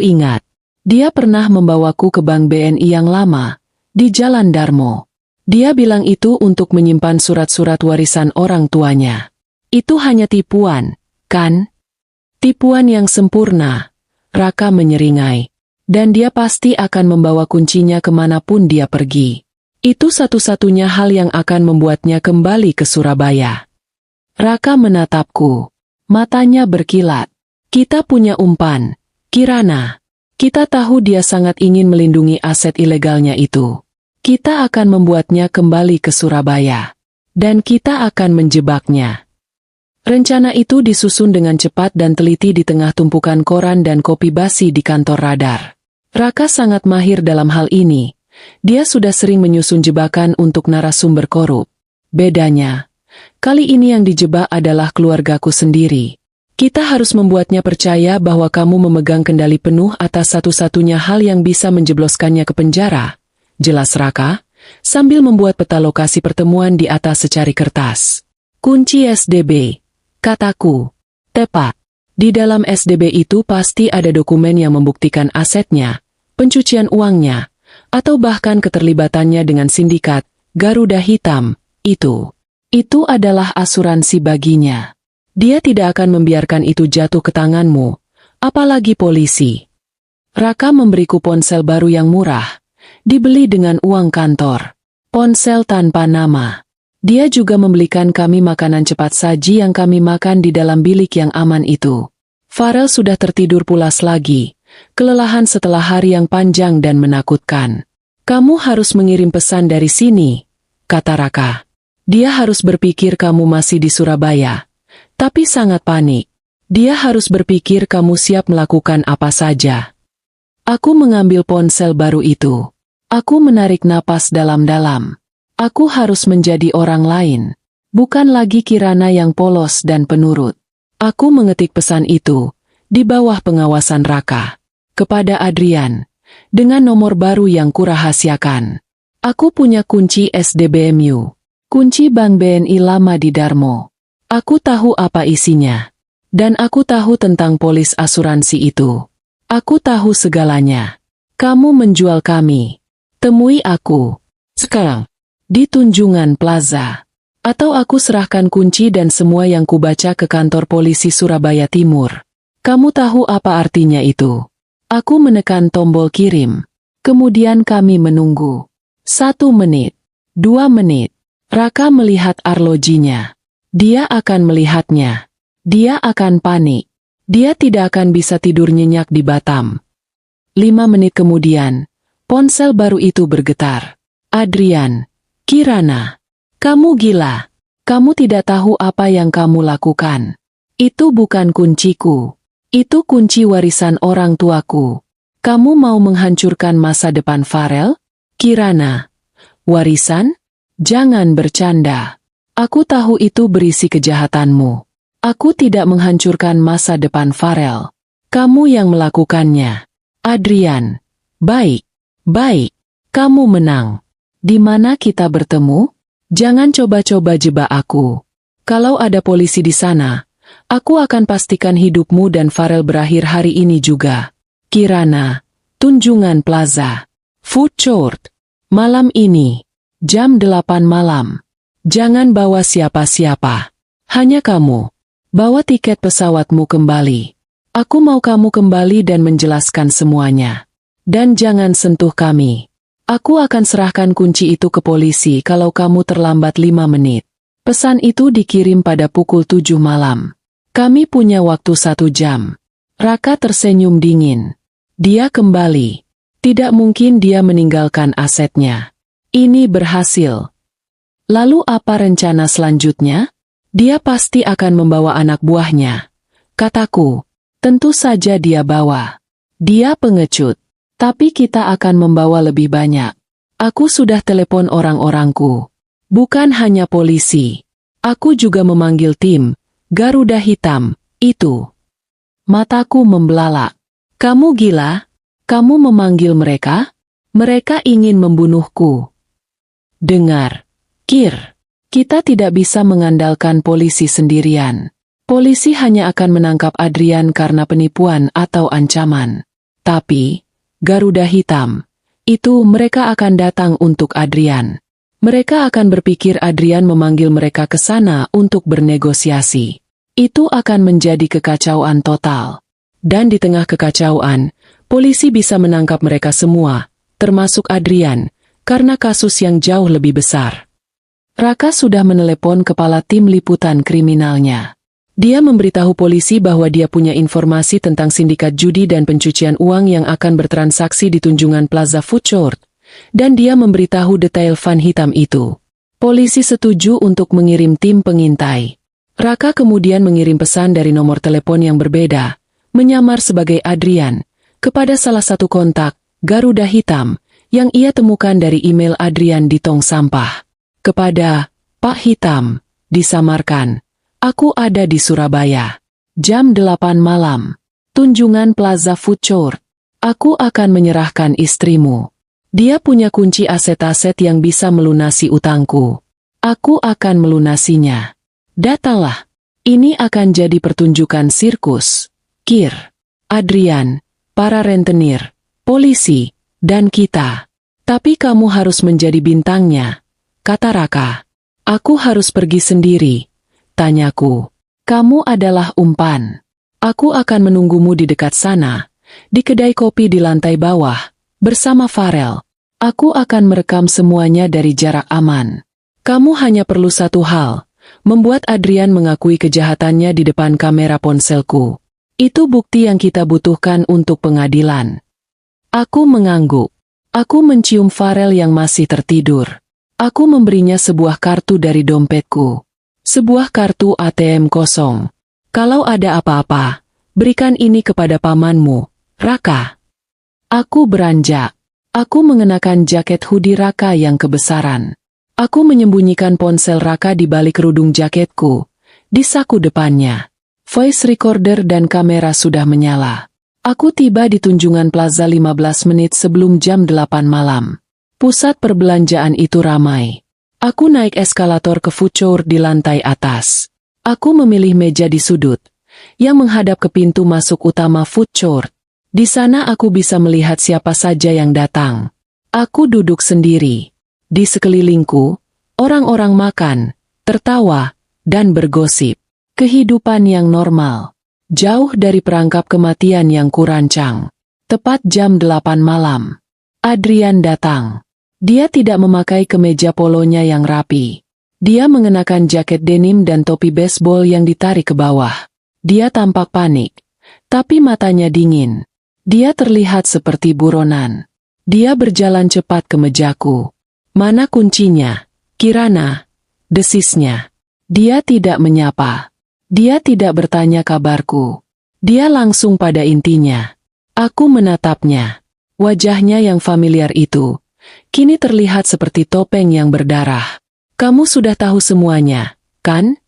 ingat. Dia pernah membawaku ke bank BNI yang lama, di Jalan Darmo. Dia bilang itu untuk menyimpan surat-surat warisan orang tuanya. Itu hanya tipuan, kan? Tipuan yang sempurna. Raka menyeringai. Dan dia pasti akan membawa kuncinya kemanapun dia pergi. Itu satu-satunya hal yang akan membuatnya kembali ke Surabaya. Raka menatapku. Matanya berkilat. Kita punya umpan, Kirana. Kita tahu dia sangat ingin melindungi aset ilegalnya itu. Kita akan membuatnya kembali ke Surabaya. Dan kita akan menjebaknya. Rencana itu disusun dengan cepat dan teliti di tengah tumpukan koran dan kopi basi di kantor radar. Raka sangat mahir dalam hal ini. Dia sudah sering menyusun jebakan untuk narasumber korup. Bedanya, kali ini yang dijebak adalah keluargaku sendiri. Kita harus membuatnya percaya bahwa kamu memegang kendali penuh atas satu-satunya hal yang bisa menjebloskannya ke penjara. Jelas Raka, sambil membuat peta lokasi pertemuan di atas secari kertas. Kunci SDB, kataku. Tepat. Di dalam SDB itu pasti ada dokumen yang membuktikan asetnya, pencucian uangnya, atau bahkan keterlibatannya dengan sindikat Garuda Hitam, itu. Itu adalah asuransi baginya. Dia tidak akan membiarkan itu jatuh ke tanganmu, apalagi polisi. Raka memberiku ponsel baru yang murah, dibeli dengan uang kantor. Ponsel tanpa nama. Dia juga membelikan kami makanan cepat saji yang kami makan di dalam bilik yang aman itu. Farel sudah tertidur pulas lagi, kelelahan setelah hari yang panjang dan menakutkan. Kamu harus mengirim pesan dari sini, kata Raka. Dia harus berpikir kamu masih di Surabaya, tapi sangat panik. Dia harus berpikir kamu siap melakukan apa saja. Aku mengambil ponsel baru itu. Aku menarik napas dalam-dalam. Aku harus menjadi orang lain, bukan lagi Kirana yang polos dan penurut. Aku mengetik pesan itu, di bawah pengawasan Raka, kepada Adrian, dengan nomor baru yang kurahasiakan. Aku punya kunci SDBMU, kunci Bank BNI lama di Darmo. Aku tahu apa isinya, dan aku tahu tentang polis asuransi itu. Aku tahu segalanya. Kamu menjual kami. Temui aku. Sekarang. Di Tunjungan Plaza. Atau aku serahkan kunci dan semua yang kubaca ke kantor polisi Surabaya Timur. Kamu tahu apa artinya itu? Aku menekan tombol kirim. Kemudian kami menunggu. 1 menit. 2 menit. Raka melihat arlojinya. Dia akan melihatnya. Dia akan panik. Dia tidak akan bisa tidur nyenyak di Batam. 5 menit kemudian, ponsel baru itu bergetar. Adrian. Kirana, kamu gila. Kamu tidak tahu apa yang kamu lakukan. Itu bukan kunciku. Itu kunci warisan orang tuaku. Kamu mau menghancurkan masa depan Farel? Kirana, warisan? Jangan bercanda. Aku tahu itu berisi kejahatanmu. Aku tidak menghancurkan masa depan Farel. Kamu yang melakukannya. Adrian, baik, baik. Kamu menang. Di mana kita bertemu? Jangan coba-coba jebak aku. Kalau ada polisi di sana, aku akan pastikan hidupmu dan Farel berakhir hari ini juga. Kirana, Tunjungan Plaza, Food Court, malam ini, jam 8 malam. Jangan bawa siapa-siapa. Hanya kamu. Bawa tiket pesawatmu kembali. Aku mau kamu kembali dan menjelaskan semuanya. Dan jangan sentuh kami. Aku akan serahkan kunci itu ke polisi kalau kamu terlambat 5 menit. Pesan itu dikirim pada pukul 7 malam. Kami punya waktu 1 jam. Raka tersenyum dingin. Dia kembali. Tidak mungkin dia meninggalkan asetnya. Ini berhasil. Lalu apa rencana selanjutnya? Dia pasti akan membawa anak buahnya. Kataku, tentu saja dia bawa. Dia pengecut. Tapi kita akan membawa lebih banyak. Aku sudah telepon orang-orangku. Bukan hanya polisi. Aku juga memanggil tim Garuda Hitam, itu. Mataku membelalak. Kamu gila? Kamu memanggil mereka? Mereka ingin membunuhku. Dengar, Kir. Kita tidak bisa mengandalkan polisi sendirian. Polisi hanya akan menangkap Adrian karena penipuan atau ancaman. Tapi Garuda Hitam, itu mereka akan datang untuk Adrian. Mereka akan berpikir Adrian memanggil mereka ke sana untuk bernegosiasi. Itu akan menjadi kekacauan total. Dan di tengah kekacauan, polisi bisa menangkap mereka semua, termasuk Adrian, karena kasus yang jauh lebih besar. Raka sudah menelepon kepala tim liputan kriminalnya. Dia memberitahu polisi bahwa dia punya informasi tentang sindikat judi dan pencucian uang yang akan bertransaksi di Tunjungan Plaza Food Court, dan dia memberitahu detail van hitam itu. Polisi setuju untuk mengirim tim pengintai. Raka kemudian mengirim pesan dari nomor telepon yang berbeda, menyamar sebagai Adrian, kepada salah satu kontak, Garuda Hitam, yang ia temukan dari email Adrian di tong sampah. Kepada Pak Hitam, disamarkan. Aku ada di Surabaya. Jam 8 malam. Tunjungan Plaza Food Court. Aku akan menyerahkan istrimu. Dia punya kunci aset-aset yang bisa melunasi utangku. Aku akan melunasinya. Datanglah. Ini akan jadi pertunjukan sirkus. Kir, Adrian, para rentenir, polisi, dan kita. Tapi kamu harus menjadi bintangnya, kata Raka. Aku harus pergi sendiri, tanyaku. Kamu adalah umpan. Aku akan menunggumu di dekat sana, di kedai kopi di lantai bawah, bersama Farel. Aku akan merekam semuanya dari jarak aman. Kamu hanya perlu satu hal, membuat Adrian mengakui kejahatannya di depan kamera ponselku. Itu bukti yang kita butuhkan untuk pengadilan. Aku mengangguk. Aku mencium Farel yang masih tertidur. Aku memberinya sebuah kartu dari dompetku. Sebuah kartu ATM kosong. Kalau ada apa-apa, berikan ini kepada pamanmu, Raka. Aku beranjak. Aku mengenakan jaket hoodie Raka yang kebesaran. Aku menyembunyikan ponsel Raka di balik kerudung jaketku, di saku depannya. Voice recorder dan kamera sudah menyala. Aku tiba di Tunjungan Plaza 15 menit sebelum jam 8 malam. Pusat perbelanjaan itu ramai. Aku naik eskalator ke food court di lantai atas. Aku memilih meja di sudut, yang menghadap ke pintu masuk utama food court. Di sana aku bisa melihat siapa saja yang datang. Aku duduk sendiri. Di sekelilingku, orang-orang makan, tertawa, dan bergosip. Kehidupan yang normal. Jauh dari perangkap kematian yang kurancang. Tepat jam 8 malam. Adrian datang. Dia tidak memakai kemeja polonya yang rapi. Dia mengenakan jaket denim dan topi baseball yang ditarik ke bawah. Dia tampak panik, tapi matanya dingin. Dia terlihat seperti buronan. Dia berjalan cepat ke mejaku. Mana kuncinya? Kirana, desisnya. Dia tidak menyapa. Dia tidak bertanya kabarku. Dia langsung pada intinya. Aku menatapnya. Wajahnya yang familiar itu, kini terlihat seperti topeng yang berdarah. Kamu sudah tahu semuanya, kan?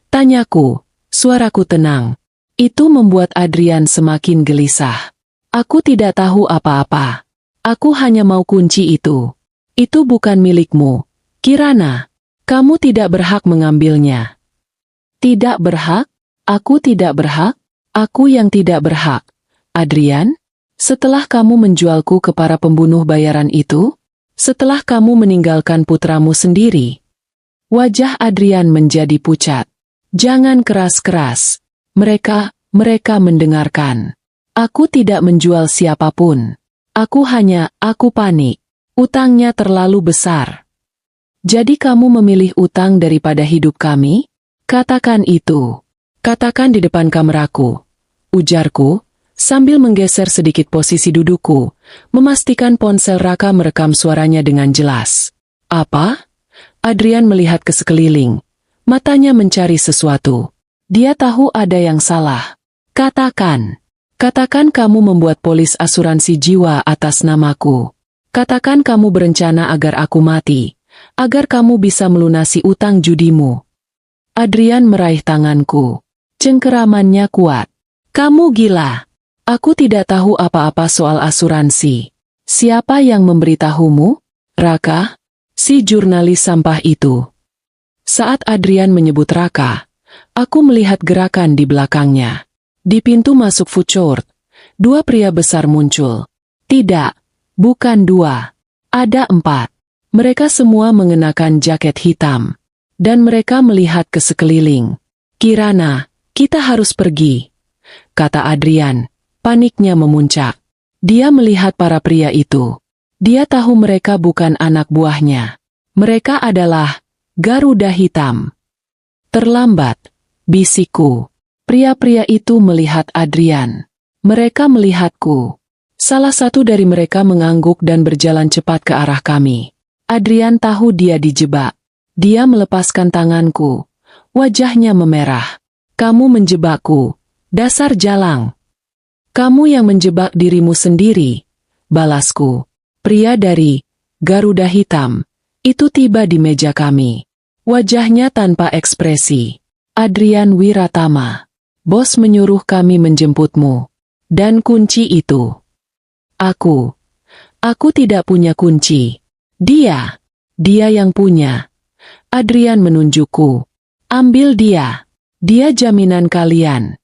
Tanyaku, suaraku tenang. Itu membuat Adrian semakin gelisah. Aku tidak tahu apa-apa. Aku hanya mau kunci itu. Itu bukan milikmu, Kirana. Kamu tidak berhak mengambilnya. Tidak berhak? Aku tidak berhak? Aku yang tidak berhak. Adrian, setelah kamu menjualku ke para pembunuh bayaran itu? Setelah kamu meninggalkan putramu sendiri? Wajah Adrian menjadi pucat. Jangan keras-keras. Mereka mendengarkan. Aku tidak menjual siapapun. Aku panik. Utangnya terlalu besar. Jadi kamu memilih utang daripada hidup kami? Katakan itu. Katakan di depan kameraku. Ujarku, sambil menggeser sedikit posisi dudukku, memastikan ponsel Raka merekam suaranya dengan jelas. Apa? Adrian melihat ke sekeliling. Matanya mencari sesuatu. Dia tahu ada yang salah. Katakan. Katakan kamu membuat polis asuransi jiwa atas namaku. Katakan kamu berencana agar aku mati, agar kamu bisa melunasi utang judimu. Adrian meraih tanganku. Cengkeramannya kuat. Kamu gila. Aku tidak tahu apa-apa soal asuransi. Siapa yang memberitahumu? Raka? Si jurnalis sampah itu. Saat Adrian menyebut Raka, aku melihat gerakan di belakangnya. Di pintu masuk food court, dua pria besar muncul. Tidak, bukan dua. Ada 4. Mereka semua mengenakan jaket hitam. Dan mereka melihat ke sekeliling. Kirana, kita harus pergi, kata Adrian. Paniknya memuncak. Dia melihat para pria itu. Dia tahu mereka bukan anak buahnya. Mereka adalah Garuda Hitam. Terlambat, bisikku. Pria-pria itu melihat Adrian. Mereka melihatku. Salah satu dari mereka mengangguk dan berjalan cepat ke arah kami. Adrian tahu dia dijebak. Dia melepaskan tanganku. Wajahnya memerah. Kamu menjebakku. Dasar jalang. Kamu yang menjebak dirimu sendiri. Balasku. Pria dari Garuda Hitam itu tiba di meja kami. Wajahnya tanpa ekspresi. Adrian Wiratama. Bos menyuruh kami menjemputmu. Dan kunci itu. Aku tidak punya kunci. Dia yang punya. Adrian menunjukku. Ambil dia. Dia jaminan kalian.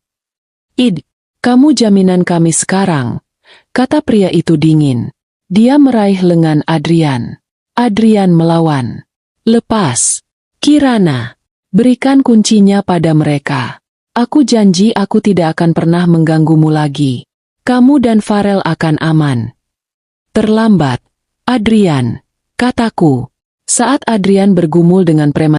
Id, kamu jaminan kami sekarang, kata pria itu dingin. Dia meraih lengan Adrian. Adrian melawan. Lepas. Kirana, berikan kuncinya pada mereka. Aku janji aku tidak akan pernah mengganggumu lagi. Kamu dan Farel akan aman. Terlambat, Adrian, kataku. Saat Adrian bergumul dengan preman